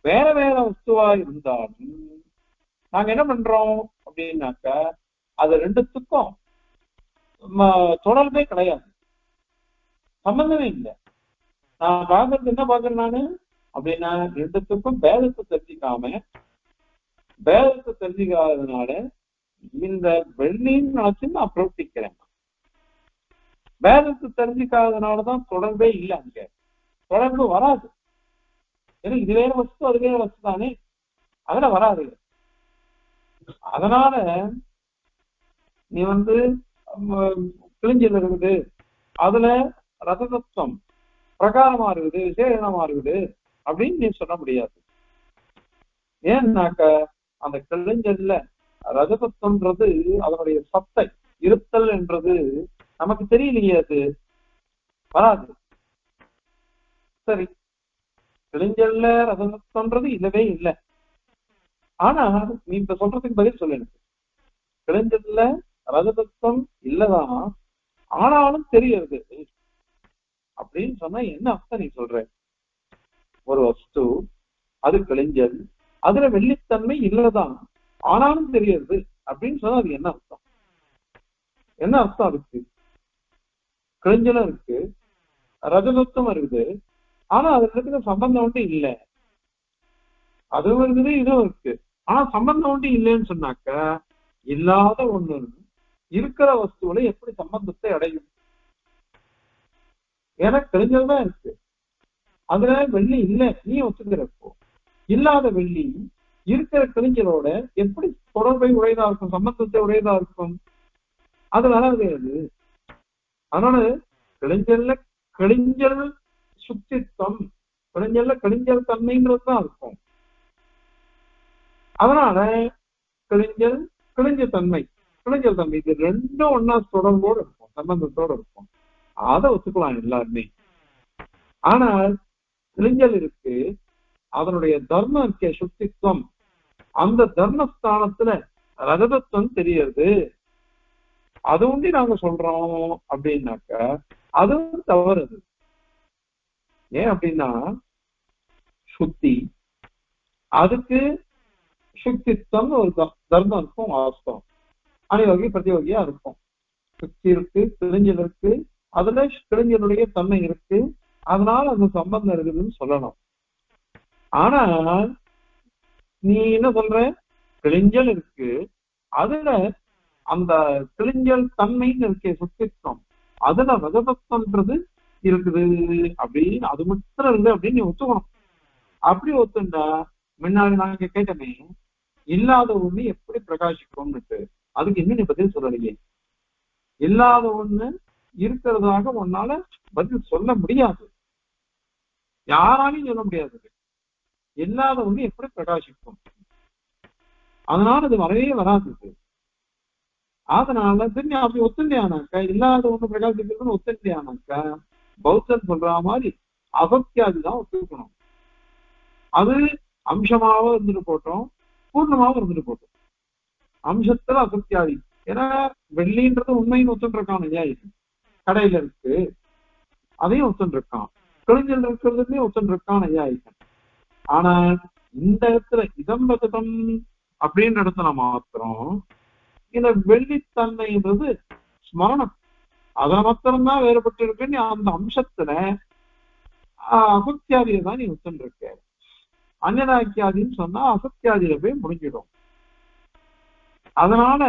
வேற வேற வஸ்துவா இருந்தாலும் நாங்க என்ன பண்றோம் அப்படின்னாக்க அது ரெண்டுத்துக்கும் தொடர்பே கிடையாது, சம்பந்தமே இல்லை. நான் பாக்குறது என்ன பாக்குறேன் நானு அப்படின்னா, ரெண்டுத்துக்கும் பேதத்தை தெரிஞ்சுக்காததுனால இந்த வெள்ளின்னு நினைச்சு நான் பிரவர்த்திக்கிறேன். பேதத்தை தெரிஞ்சுக்காததுனாலதான் தொடர்பே இல்லை, அங்க தொடர்பு வராது. ஏன்னா இது வேற வஸ்து, அது வேற வஸ்து தானே, அதுல வராது. அதனால நீ கிழிஞ்சல் இருக்குது, அதுல ரசதத்துவம் பிரகாரமா இருக்குது, விசேஷமா இருக்குது அப்படின்னு நீ சொல்ல முடியாது. ஏன்னாக்க அந்த கிழிஞ்சல்ல ரஜதத்துவம்ன்றது அதனுடைய சத்தை இருத்தல் என்றது நமக்கு தெரியலையே, அது வராது. சரி, கிழிஞ்சல்ல ரஜதத்துவம்ன்றது இல்லவே இல்லை. ஆனா நீ இப்ப சொல்றதுக்கு பதில் சொல்லு எனக்கு. கிழிஞ்சல்ல ரஜதத்துவம் இல்லதான், ஆனாலும் தெரியுது அப்படின்னு சொன்னா என்ன அர்த்தம் நீ சொல்ற? ஒரு வஸ்து அது கிழிஞ்சல், அதுல வெள்ளித்தன்மை இல்லதான், ஆனாலும் தெரியுது அப்படின்னு சொன்னா அது என்ன அர்த்தம்? என்ன அர்த்தம் அதுக்கு? கிழிஞ்சலும் இருக்கு, ரஜதத்துவம் இருக்குது, ஆனா அதுல இருக்கிற சம்பந்தம் ஒன்று இல்லை. அதுவும் இருக்குது, இதுவும் இருக்கு, ஆனா சம்பந்தம் ஒன்று இல்லைன்னு சொன்னாக்க இல்லாத ஒண்ணு இருக்கிற வஸ்துவில எப்படி சம்பந்தத்தை அடையும்? ஏன்னா கிழிஞ்சல் தான் இருக்கு, அதுல வெள்ளி இல்லை நீ ஒத்துக்கிறப்போ, இல்லாத வெள்ளி இருக்கிற கிழிஞ்சலோட எப்படி தொடர்பை உடையதா இருக்கும், சம்பந்தத்தை உடையதா இருக்கும்? அது வராது. அது அதனால கிழிஞ்சல் சுத்தித்வம், கிழிஞ்சல் தன்மைங்கிறது தான் இருக்கும். அதனால கிழிஞ்சல் தன்மை இது ரெண்டும் ஒன்னா தொடர்போடு இருக்கும், சம்பந்தத்தோடு இருக்கும். அதை ஒத்துக்கலாம் எல்லாருமே. ஆனால் கிழிஞ்சல் இருக்கு, அதனுடைய தர்மம் இருக்க சுத்தித்வம், அந்த தர்மஸ்தானத்துல ரஜதத்துவம் தெரியுது, அது ஒண்டி நாங்க சொல்றோம் அப்படின்னாக்க அதுவும் தவறுது. ஏன் அப்படின்னா சுத்தி, அதுக்கு சுத்தித்வம் ஒரு தர்மம் இருக்கும், வாஸ்தவம் அணிவகை பிரதிவகையா இருக்கும். சுத்தி இருக்கு, கிழிஞ்சல் இருக்கு, அதுல கிழிஞ்சலுடைய தன்மை இருக்கு, அதனால அந்த சம்பந்தம் இருக்குதுன்னு சொல்லணும். ஆனா நீ என்ன சொல்ற? கிழிஞ்சல் இருக்கு, அதுல அந்த கிழிஞ்சல் தன்மைன்னு இருக்கே சுத்தித்வம், அதுல ரஜதத்துவம்ன்றது இருக்குது அப்படின்னு அது மட்டும் இருக்கு அப்படின்னு நீ ஒத்துக்கணும். அப்படி ஒத்துண்டா முன்னாடி நாங்க கேட்டமே இல்லாத ஒண்ணு எப்படி பிரகாசிக்கும்னுட்டு, அதுக்கு இன்னும் நீ பதில் சொல்லலையே. இல்லாத ஒண்ணு இருக்கிறதாக உன்னால பதில் சொல்ல முடியாது, யாராலையும் சொல்ல முடியாது. இல்லாத ஒண்ணு எப்படி பிரகாசிக்கும்? அதனால அது வரவே வராது. அதனால சரி அப்படி ஒத்துண்டையானாக்கா, இல்லாத ஒண்ணு பிரகாசிக்கிறதுன்னு ஒத்துண்டையானாக்கா, பௌத்தன் சொல்ற மாதிரி அசத்தியாதிதான் ஒத்துக்கணும். அது அம்சமாவும் இருந்துட்டு போட்டோம், பூர்ணமாவும் இருந்துட்டு போட்டோம். அம்சத்துல அசத்தியாதி. ஏன்னா வெள்ளின்றது உண்மைன்னு ஒத்துட்டு இருக்கான் இல்லையா, கடையில இருக்கு அதையும் ஒத்துட்டு இருக்கான், கிழிஞ்சல் இருக்கிறதுலயும் ஒத்துட்டு இருக்கான் ஐயா. ஆனா இந்த இடத்துல இதம்பதம் அப்படின்ற இடத்துல மாத்திரம் இந்த வெள்ளித்தன்மைன்றது ஸ்மரணம், அதை மாத்திரம்தான் வேறுபட்டு இருக்குன்னு அந்த அம்சத்துல அசத்தியாதியை தான் நீ ஒத்துட்டு இருக்க. அந்நதாக்கியாதின்னு சொன்னா அசத்தியாதியில போய் முடிஞ்சிடும். அதனால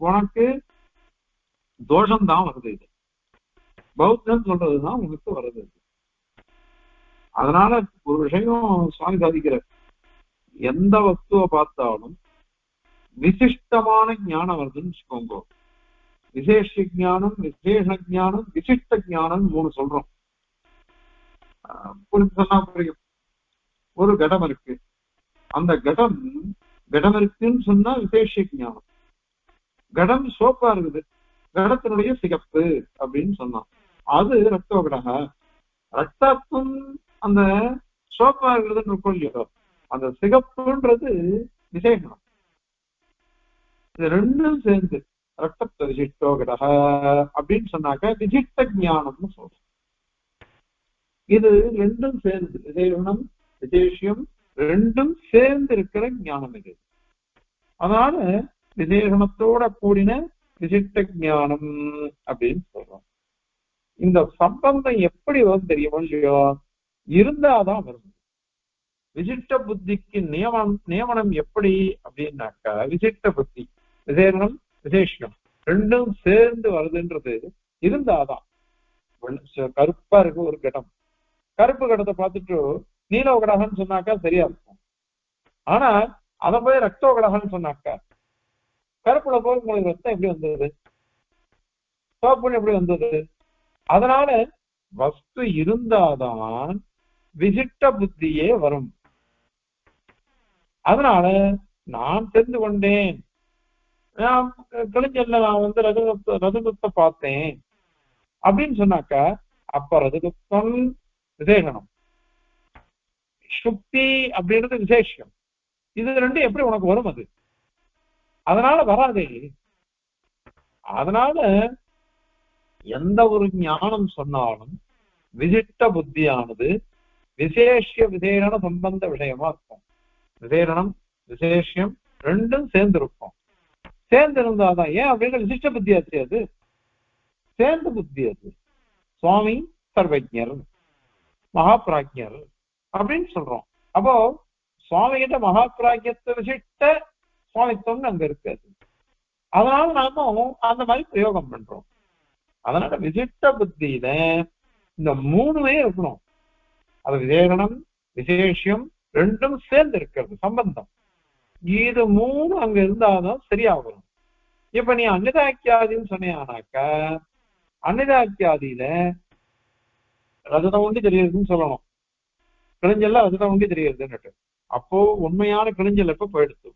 உனக்கு தோஷம்தான் வருது. இது பௌத்தம் சொல்றதுதான் உனக்கு வருது. அதனால ஒரு விஷயம் சுவாமி சாதிக்கிற, எந்த வஸ்துவை பார்த்தாலும் விசிஷ்டமான ஞானம் வருதுன்னு வச்சுக்கோங்க. விசேஷ ஜானம், விசேஷ ஜானம், விசிஷ்ட ஜானம் 3 சொல்றோம். சொன்னா புரியும். ஒரு கடம் இருக்கு, அந்த கடம் இருக்குன்னு சொன்னா விசேஷ ஞானம். கடம் சோப்பா இருக்குது, கடத்தினுடைய சிகப்பு அப்படின்னு சொன்னான், அது ரத்தோகடக. ரத்தத்தும் அந்த சோப்பா இருக்கிறதுன்னு இருக்கும் இல்லையோ, அந்த சிகப்புன்றது விசேஷம். இது ரெண்டும் சேர்ந்து ரத்த விசிஷ்டோகடக அப்படின்னு சொன்னாக்க விசிஷ்ட ஞானம்னு சொல்றோம். இது ரெண்டும் சேர்ந்து விசேஷம் விசேஷம் ரெண்டும் சேர்ந்து இருக்கிற ஞானம் இது. அதனால விசேஷணத்தோட கூடின விசிஷ்ட ஞானம் அப்படின்னு சொல்றோம். இந்த சம்பந்தம் எப்படி வரும் தெரியுமோ இல்லையோ, இருந்தாதான் வரும். விசிஷ்ட புத்திக்கு நியமனம் எப்படி அப்படின்னாக்கா, விசிஷ்ட புத்தி விசேஷம் விசேஷம் ரெண்டும் சேர்ந்து வருதுன்றது இருந்தாதான். கருப்பா இருக்கு ஒரு கடம், கருப்பு கடத்தை பார்த்துட்டு நீலோகடகன்னு சொன்னாக்கா சரியா இருக்கும். ஆனா அதை போய் ரத்தோகடகன்னு சொன்னாக்கா, கருப்புல போய் உங்களுக்கு ரத்தம் எப்படி வந்தது, சோப்புன்னு எப்படி வந்தது? அதனால வஸ்து இருந்தாதான் விசிஷ்ட புத்தியே வரும். அதனால நான் தெரிந்து கொண்டேன், நான் கிழிஞ்சல்ல நான் ரதுகுப்த பார்த்தேன் அப்படின்னு சொன்னாக்கா, அப்ப ரதுகுப்தம் விசேஷனம், சுக்தி அப்படின்றது விசேஷம். இது ரெண்டும் எப்படி உனக்கு வரும்? அது அதனால வராதே. அதனால எந்த ஒரு ஞானம் சொன்னாலும் விசிஷ்ட புத்தியானது விசேஷ விசேஷன சம்பந்த விஷயமா இருக்கும். விசேஷனம் விசேஷம் ரெண்டும் சேர்ந்து இருக்கும். சேர்ந்து இருந்தாதான். ஏன் அப்படின்னா விசிஷ்ட புத்தி ஆச்சு, அது சேர்ந்த புத்தி. அது சுவாமி சர்வஜர் மகாபிராஜ்யர் அப்படின்னு சொல்றோம். அப்போ சுவாமி கிட்ட மகாபிராஜ்யத்தை விசிஷ்ட சுவாமித்துவம் அங்க இருக்காது. அதனால நாம அந்த மாதிரி பிரயோகம் பண்றோம். அதனால விசிஷ்ட புத்தியில இந்த 3மே இருக்கணும். அது விசேஷனம் விசேஷம் ரெண்டும் சேர்ந்து இருக்கிறது சம்பந்தம். இது 3 அங்க இருந்தாதான் சரியா வரும். இப்ப நீ அன்னிதாக்கியாதின்னு சொன்னாக்கா, அன்னிதாக்கியாதியில ரஜதம் ஒண்டி தெரியுதுன்னு சொல்லணும், கிழிஞ்சல்ல ரஜதம் ஒண்டி தெரியுதுன்னு. அப்போ உண்மையான கிழிஞ்சல் எப்ப போயிடுச்சு?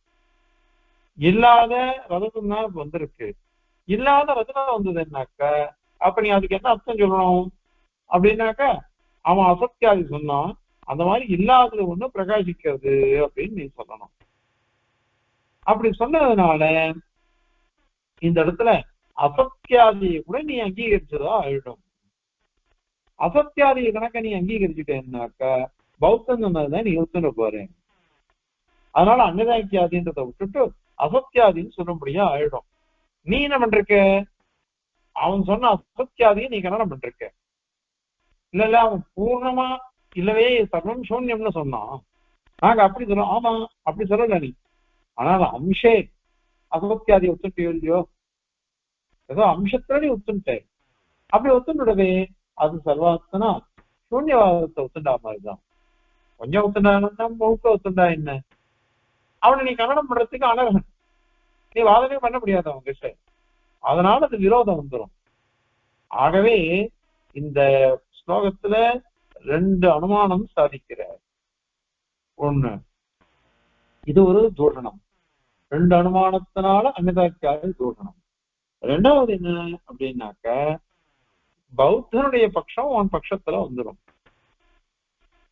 இல்லாத ரஜதம் தான் வந்திருக்கு. இல்லாத ரஜதம் வந்ததுன்னாக்க அப்ப நீ அதுக்கு என்ன அர்த்தம் சொல்லணும் அப்படின்னாக்க, அவன் அசத்தியாதி சொன்னான், அந்த மாதிரி இல்லாதது ஒண்ணு பிரகாசிக்கிறது அப்படின்னு நீ சொல்லணும். அப்படி சொன்னதுனால இந்த இடத்துல அசத்தியாதியை கூட நீ அங்கீகரிச்சதா ஆயிடும். அசத்தியாதிய கணக்க நீ அங்கீகரிச்சுட்டேன்னாக்க பௌத்தம் சொன்னதுதான் நீ யோசனை போறேன். அதனால அன்னதாக்கியாதின்றதை விட்டுட்டு அசத்தியாதின்னு சொல்லும்படியா ஆயிடும். நீ என்ன பண்றிருக்க? அவன் சொன்ன அசத்தியாதியை நீ கண்டனம் பண்றிருக்க. இல்ல அவன் பூர்ணமா இல்லவே சர்வம் சூன்யம்னு சொன்னான், நாங்க அப்படி சொல்றோம். ஆமா அப்படி சொல்லல நீ. ஆனால் அம்சே அசத்தியாதி ஒத்துட்டு இல்லையோ, ஏதோ அம்சத்துல நீ ஒத்துட்ட. அப்படி ஒத்துனுடவே அது சர்வாத்தனா சூன்யவாதத்தை ஒத்துண்டா மாதிரிதான். கொஞ்சம் ஒத்துண்டா முழுக்க ஒத்துண்டா என்ன? அவனை நீ கண்டனம் பண்றதுக்கு அனர்ஹன், நீ வாதமே பண்ண முடியாது அவன் கிட்ட. அதனால அது விரோதம் வந்துடும். ஆகவே இந்த ஸ்லோகத்துல 2 அனுமானம் சாதிக்கிறார். ஒண்ணு. இது ஒரு தூஷணம். ரெண்டு அனுமானத்தினால அன்னதாக்கியாதி தூஷணம். ரெண்டாவது என்ன அப்படின்னாக்க பௌத்தனுடைய பட்சம் அவன் பட்சத்துல வந்துடும்.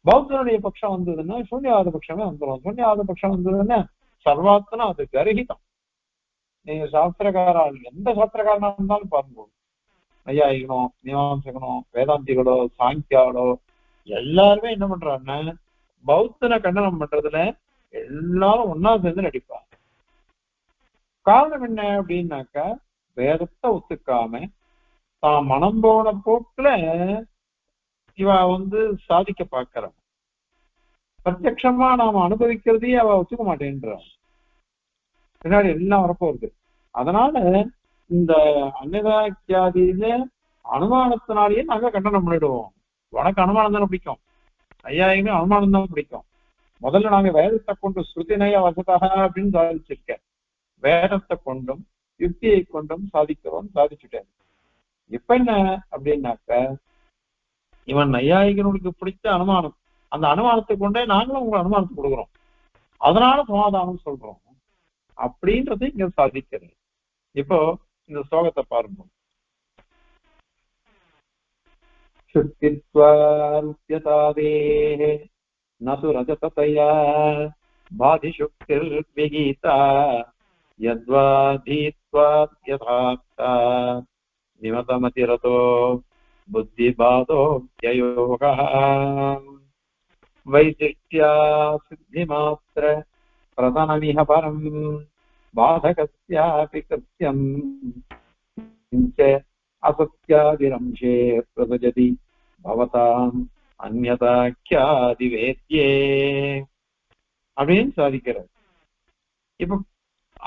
பௌத்தனுடைய பட்சம் வந்ததுன்னா சூன்யவாத பட்சமே வந்துடும். சூன்யவாத பட்சம் வந்ததுன்னா சர்வாத்தனா அது கருகிதம். நீங்க சாஸ்திரக்காரால் எந்த சாஸ்திரக்காரனா இருந்தாலும் பாருங்க, நையாயிகணும், மீமாம்சகனும், வேதாந்திகளோ, சாங்கியாலோ எல்லாருமே என்ன பண்றாங்கன்னா பௌத்தனை கண்டனம் பண்றதுல எல்லாரும் ஒன்னா சேர்ந்து நடிப்பாங்க. காரணம் என்ன அப்படின்னாக்கா வேதத்தை ஒத்துக்காம தான் மனம் போன போக்குல இவ சாதிக்க பாக்குறான். பிரத்யட்சமா நாம அனுபவிக்கிறதையே அவ ஒத்துக்க மாட்டேன்றான். பின்னாடி எல்லாம் வரப்போகுது. அதனால இந்த அன்னதாக்கியாதியில அனுமானத்தினாலேயே நாங்க கண்டனம் பண்ணிடுவோம். உனக்கு அனுமானம் தானே பிடிக்கும், ஐயாயிரமே அனுமானம் தான் பிடிக்கும். முதல்ல நாங்க வேதத்தை கொண்டு ஸ்ருதிநய வசதாக அப்படின்னு சாதிச்சிருக்க, வேதத்தை கொண்டும் யுக்தியை கொண்டும் சாதிச்சுட்டேன். இப்ப என்ன அப்படின்னாக்க இவன் நையாயிகனுக்கு பிடிச்ச அனுமானம், அந்த அனுமானத்தை கொண்டே நாங்களும் உங்க அனுமானத்தை கொடுக்குறோம், அதனால சமாதானம் சொல்றோம் அப்படின்றது இங்க சாதிக்கிறது. இப்போ இந்த ஸ்லோகத்தை பாருங்க. சுக்தித்வாருப்யதாதே நசு ரஜததயா பாதிசுக்திர்விகீதா யத்வாதீத்வாத்யதாப்தா விமதமதிரதோ புத்திபாதோ யயோகः வைசிஷ்ட்யா சித்திமாத்திர பிரதனமிஹ பரம் பாதகஸ்யாபி கிருத்யம் அசத்யாதிரம்சே பிரசஜதி பவதாம் அந்யதாக்கியாதிவேத்யே அப்படின்னு சாதிக்கிறார். இப்ப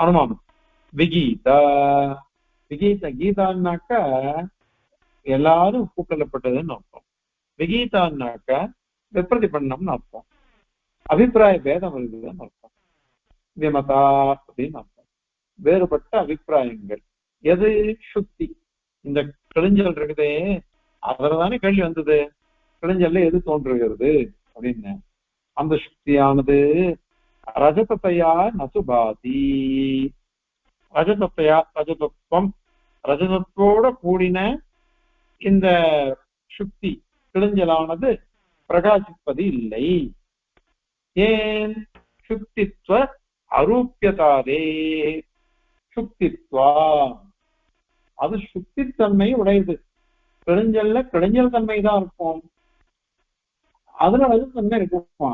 அனுமானம் விகீதா. விகீதா கீதான்னாக்கா எல்லாரும் கூட்டப்பட்டதுன்னு அர்த்தம். விகீதான்னாக்கா விப்ரதிபன்னம்னு அர்த்தம். அபிப்பிராய பேதம் இருக்குதுன்னு அர்த்தம். விமதா அப்படின்னு அர்த்தம். வேறுபட்ட அபிப்பிராயங்கள். எது சுத்தி? இந்த கிழிஞ்சல் இருக்குதே அதுலதானே கேள்வி வந்தது, கிழிஞ்சல்ல எது தோன்றுகிறது அப்படின்னு. அந்த சுக்தியானது ரஜதத்தையா நசுபாதி. ரஜதத்தையா ரஜதத்துவம், ரஜதத்தோட கூடின இந்த சுக்தி கிழிஞ்சலானது பிரகாசிப்பது இல்லை. ஏன்? சுக்தித்வ அரூபியதாதே. சுக்தித்வா அது சுக்தித்தன்மை உடையது. கிழிஞ்சல்ல கிழிஞ்சல் தன்மை தான் இருக்கும், அதுல தன்மை இருக்குமா?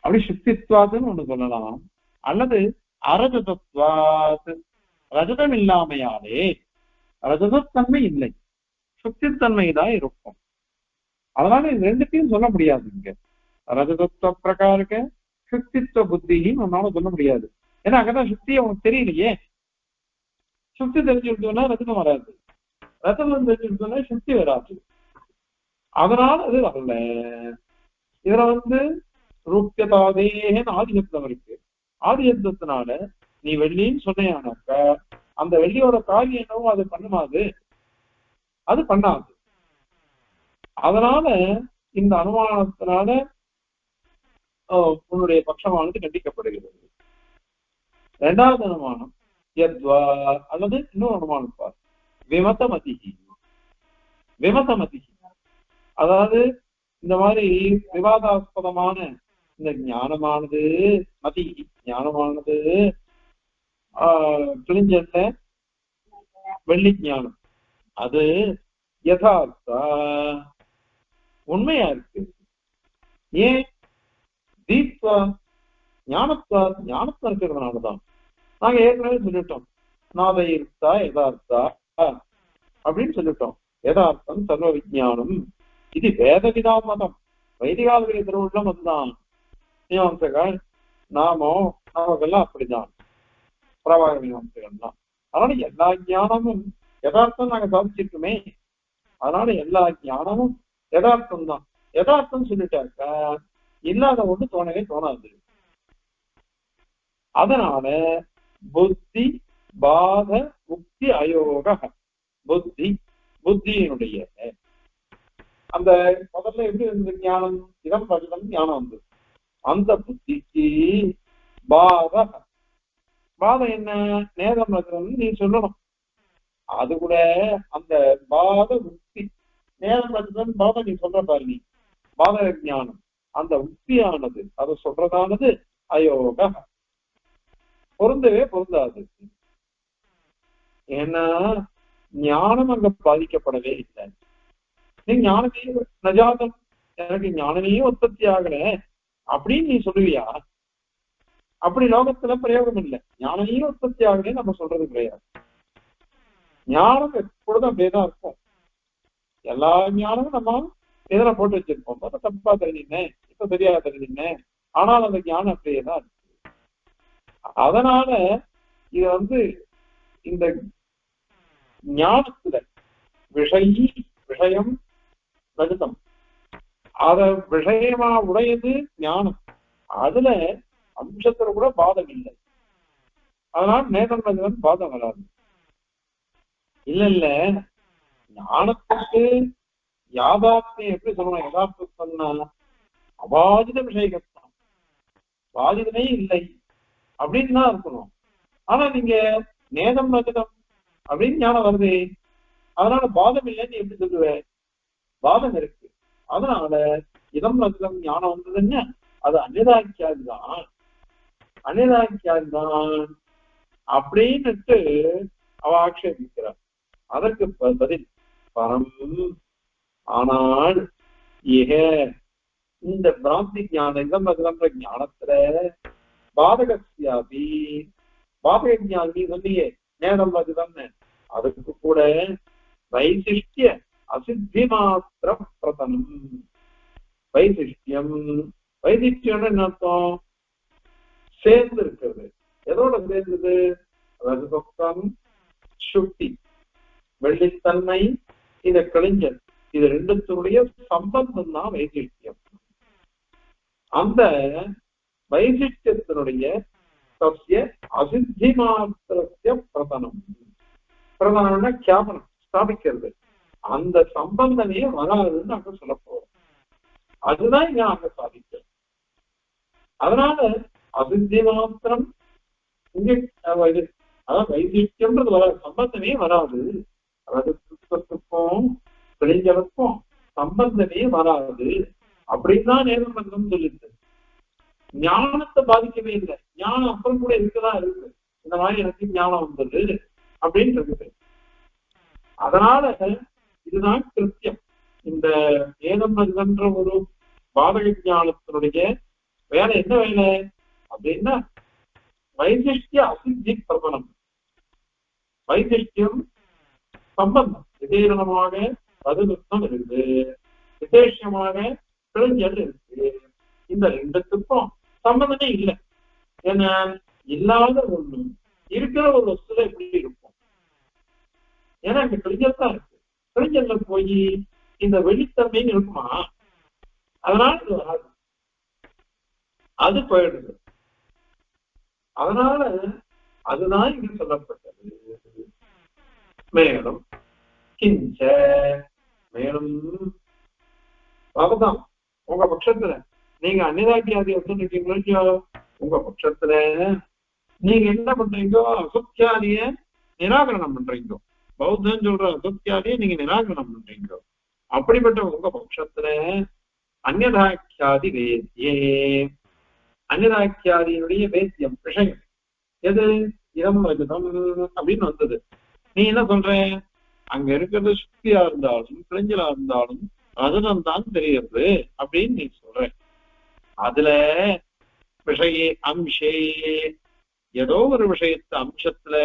அப்படி சுக்தித்வாதுன்னு ஒண்ணு சொல்லலாம். அல்லது அரஜதத்வாத், ரஜதம் இல்லாமையாலே ரஜதத்தன்மை இல்லை, சுக்தித்தன்மை தான் இருக்கும். அதனால இது ரெண்டுத்தையும் சொல்ல முடியாது. இங்க ரஜதத்துவ பிரகாரக்க சுக்தித்துவ புத்தின்னு ஒன்னால சொல்ல முடியாது. ஏன்னா அங்கதான் சுக்தி அவனுக்கு தெரியலையே. சுக்தி தெரிஞ்சுக்கிட்டோம்னா ரஜதம் வராது, ரஜதம் தெரிஞ்சுக்கிட்டோம்னா சுக்தி வராது. அதனால அது வரல. இதுல ரூபியதாதேன்னு ஆதிசப்தம் இருக்கு. ஆதிசப்தத்தினால நீ வெள்ளின்னு சொன்னாக்க அந்த வெள்ளியோட காரியம் என்னவோ அது பண்ணுமாது, அது பண்ணாது. அதனால இந்த அனுமானத்தினால உன்னுடைய பட்சமானது கண்டிக்கப்படுகிறது. இரண்டாவது அனுமானம் யத்வா, அல்லது இன்னொரு அனுமானம் பார், விமதமதி. விமதமதி அதாவது இந்த மாதிரி விவாதாஸ்பதமான இந்த ஞானமானது, மதி ஞானமானது கிழிஞ்சல்ல வெள்ளி ஞானம் அது யதார்த்தா உண்மையா இருக்கு. ஏன்? தீத்வா ஞானத்வா, ஞானத்வா இருக்கிறதுனாலதான். நாங்க ஏற்கனவே சொல்லிட்டோம், நாதையிருத்தா யதார்த்தா அப்படின்னு சொல்லிட்டோம். யதார்த்தம் சர்வ விஜயானம் இது வேதவிதா மதம், வைதிகாவுடைய திருவுள்ளம் அதுதான். மீமாம்சகர் நமக்கெல்லாம் அப்படிதான், பிரபாக மீமாம்சகர் தான். அதனால எல்லா ஞானமும் யதார்த்தம் நாங்க சாதிச்சிருக்குமே. அதனால எல்லா ஞானமும் யதார்த்தம் தான். யதார்த்தம் சொல்லிட்டாக்கா இல்லாத ஒன்று தோணவே தோணாது. அதனால புத்தி பாத முக்தி அயோக, புத்தியினுடைய அந்த முதல்ல எப்படி இருந்தது ஞானம், இடம் பகிதம் ஞானம் வந்தது. அந்த புத்திக்கு பாத பாதம் என்ன நேதம் நீ சொல்லணும். அது கூட அந்த பாத உக்தி நேதம் பாதம் நீ சொல்ற பாரு, நீ பாத ஞானம் அந்த உக்தியானது அதை சொல்றதானது அயோக பொருந்தவே பொருந்தாது. ஏன்னா ஞானம் அங்க பாதிக்கப்படவே இல்லை. நீ ஞானமே நஜாதம், எனக்கு ஞானமே உற்பத்தி ஆகல அப்படின்னு நீ சொல்லுவியா? அப்படி லோகத்துல பிரயோகம் இல்லை. ஞானமே உற்பத்தி ஆகலன்னு நம்ம சொல்றது கிடையாது. ஞானம் எப்பொழுதும் அப்படியேதான் இருக்கும். எல்லா ஞானமும் நம்ம எதிர போட்டு வச்சிருப்போம். தப்பா தெரிஞ்சுனேன், இப்ப சரியா தெரிஞ்சுனேன், ஆனால் அந்த ஞானம் அப்படியேதான் இருக்கு. அதனால இது இந்த ஞானத்துல விஷயம் லலிதம், அத விஷயமா உடையது ஞானம். அதுல அம்சத்துல கூட பாதம் இல்லை. அதனால நேதம் லலிதம் பாதம் வராது. இல்ல ஞானத்துக்கு யாதார்த்தம் எப்படி சொல்லணும்? யதார்த்தம் சொன்னா அபாதித விஷயத்தான், பாதிதமே இல்லை அப்படின்னு தான் இருக்கணும். ஆனா நீங்க நேதம் லலிதம் அப்படின்னு ஞானம் வருது, அதனால பாதம் இல்லைன்னு எப்படி சொல்லுவ? பாதம் இருக்கு. அதனால இதம் லலிதம் ஞானம் வந்ததுன்னு அது அந்நியதாக்கியாதுதான், அந்நியதாக்கியாதுதான் அப்படின்னுட்டு அவ ஆட்சேபிக்கிறார். அதற்கு பதில் பரம். ஆனால் ஏக இந்த பிராந்தி ஞான இதம் லலிதம் ஞானத்துல பாதகசியாபி பாதக ஞானி சொன்னியே நேதம் லலிதம்னு, அதுக்கு கூட வைசிஷ்டிய அசித்தி மாத்திர பிரதனம். வைசிஷ்டியம், வைசிஷ்டியம் என்ன அர்த்தம்? சேர்ந்து இருக்கிறது. எதோட சேர்ந்தது? ரஜதம் சுட்டி வெள்ளித்தன்மை, இந்த கலைஞர், இது ரெண்டுத்தினுடைய சம்பந்தம் தான் வைசிஷ்டியம். அந்த வைசிஷ்டியத்தினுடைய சசிய அசித்தி மாத்திரத்திய பிரதனம். பிரதனம்னா கியாபனம், ஸ்தாபிக்கிறது. அந்த சம்பந்தமே வராதுன்னு அங்க சொல்ல போறோம். அதுதான் இங்க அங்க சாதிக்கிறது. அதனால அசித்தி மாத்திரம் இங்க அதாவது வைசிஷ்டியம்ன்றது வராது, சம்பந்தமே வராது. அதாவது கிறிஸ்தத்துக்கும் பிழைஞருக்கும் சம்பந்தமே வராது அப்படின்னு தான் நேரம் சொல்லிட்டு ஞானத்தை பாதிக்கவே இல்லை. ஞானம் அப்புறம் கூட இருக்குதான் இருக்கு. இந்த மாதிரி எனக்கு ஞானம் வந்தது அப்படின்னு இருக்குது. அதனால இதுதான் கிருத்தியம். இந்த ஏதம் என்ற ஒரு பாதக ஞானத்தினுடைய வேலை என்ன வேலை அப்படின்னா வைசிஷ்டிய அசித்தி பிரபலம். வைசிஷ்டியம் சம்பந்தம் விசேஷமாக ரஜதம் இருக்குது, விசேஷமாக பிழைஞர் இருக்கு. இந்த ரெண்டுத்துக்கும் சம்பந்தமே இல்லை. ஏன்னா இல்லாத ஒண்ணு இருக்கிற ஒரு வஸ்துல எப்படி இருக்கும்? ஏன்னா இங்க பிழைஞர் தான் இருக்கு. பிழைஞர்ல போய் இந்த வெளித்தன்மைன்னு இருக்குமா? அதனால இது வராது, அது போயிடுது. அதனால அதுதான் இங்க சொல்லப்பட்டது. மேலும் கிஞ்ச மேலும் அதுதான் உங்க பட்சத்துல நீங்க அந்நிதாக்கியாதி வச்சுருக்கீங்களோ, உங்க பட்சத்துல நீங்க என்ன பண்றீங்கோ? அசத்தியாதிய நிராகரணம் பண்றீங்க. பௌத்தம் சொல்ற அசத்தியாதியை நீங்க நிராகரணம் பண்றீங்க. அப்படிப்பட்ட உங்க பட்சத்துல அந்நியதாக்கியாதி வேத்தியே, அந்நியதாக்கியாதியினுடைய வேத்தியம் விஷயம் எது? இடம் ரஜதம் அப்படின்னு வந்தது. நீ என்ன சொல்ற? அங்க இருக்கிறது சுத்தியா இருந்தாலும் கிளைஞ்சலா இருந்தாலும் ரஜதம் தான் தெரியுது அப்படின்னு நீ சொல்ற. அதுல விஷய அம்சே ஏதோ ஒரு விஷயத்து அம்சத்துல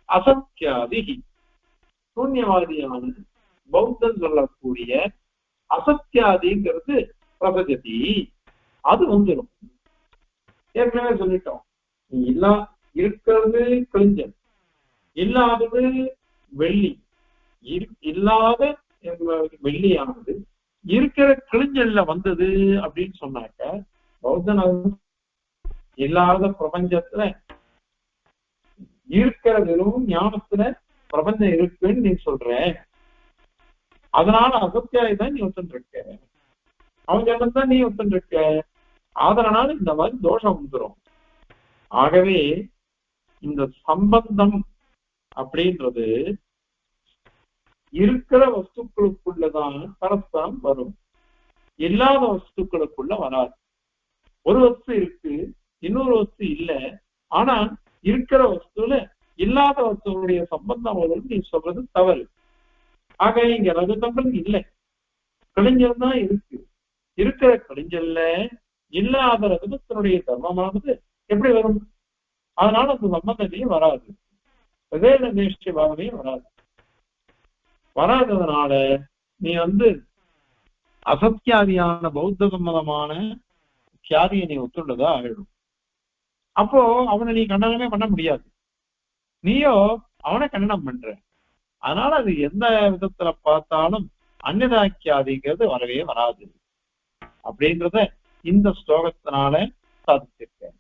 அசத்தியாதி சூன்யவாதியான பௌத்தம் சொல்லக்கூடிய அசத்தியாதிங்கிறது பிரபஜதி, அது வந்துடும். ஏற்கனவே சொல்லிட்டோம், இருக்கிறது கிளிஞ்சல், இல்லாதது வெள்ளி, இல்லாத வெள்ளியானது இருக்கிற கிளிஞ்சல்ல வந்தது அப்படின்னு சொன்னாக்க பௌத்தன் இல்லாத பிரபஞ்சத்துல இருக்கிற வெறும் ஞானத்துல பிரபஞ்சம் இருக்குன்னு நீ சொல்ற. அதனால அசத்தியாய் தான் நீ ஒத்துட்டு இருக்க, அவன் சொன்னதான் நீ ஒத்துட்டு இருக்க. அதனால இந்த மாதிரி தோஷம் வந்துடும். ஆகவே இந்த சம்பந்தம் அப்படின்றது இருக்கிற வஸ்துக்களுக்குள்ளதான் பரஸ்பரம் வரும், இல்லாத வஸ்துக்களுக்குள்ள வராது. ஒரு வஸ்து இருக்கு, இன்னொரு வஸ்து இல்ல, ஆனா இருக்கிற வஸ்துல இல்லாத வஸ்துடைய சம்பந்தம் வரும் நீ சொல்றது தவறு. ஆக இங்க ரஜதங்கள் இல்லை, கலைஞர் தான் இருக்கு. இருக்கிற கலைஞர்ல இல்லாத ரஜதத்தினுடைய தர்மமானது எப்படி வரும்? அதனால அந்த சம்பந்தத்தையும் வராது, விவேக நிஷ்டபாவமே வராது. வராததுனால நீ அசத்தியாதியான பௌத்த சம்மதமான கியாதியை நீ ஒத்துள்ளதா ஆயிடும். அப்போ அவனை நீ கண்டனமே பண்ண முடியாது, நீயோ அவனை கண்டனம் பண்ற. அதனால அது எந்த விதத்துல பார்த்தாலும் அந்நிதாக்கியாதிங்கிறது வரவே வராது அப்படின்றத இந்த ஸ்லோகத்தினால சாதிச்சிருக்கேன்.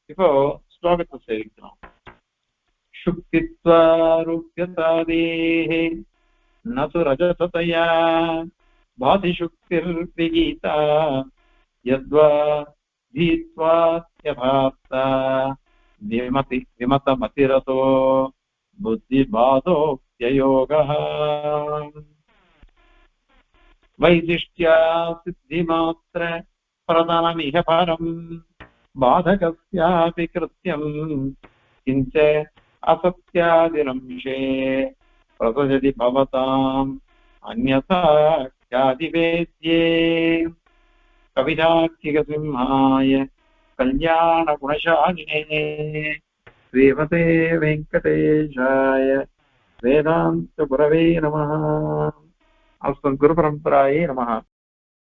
இப்போ ஸ்லோகத்தை சேவிக்கலாம். சுக்தித்வாருப்யதாதேஹே நது ரஜததயா பாதி சுக்திர்விகீதா யத்வா தீத்வா யதார்த்தா விமதமதிரதோ புத்திபாதோக்த்யயோகः வைசிஷ்ட்யா சித்திமாத்திர பிரதானமிஹ பரம் பாதகஸ்யாபி கிருத்யம் கிஞ்ச அசத்யாதிரம்சே பிரசஜதி பவதாம் அன்யதா க்யாதிவேத்யே. கவிதார்க்கிக சிம்ஹாய கல்யாண குணசாலினே ஸ்ரீமதே வெங்கடேஷாய வேதாந்த குரவே நமः. அஸ்மத் குரு பரம்பராயே நமः.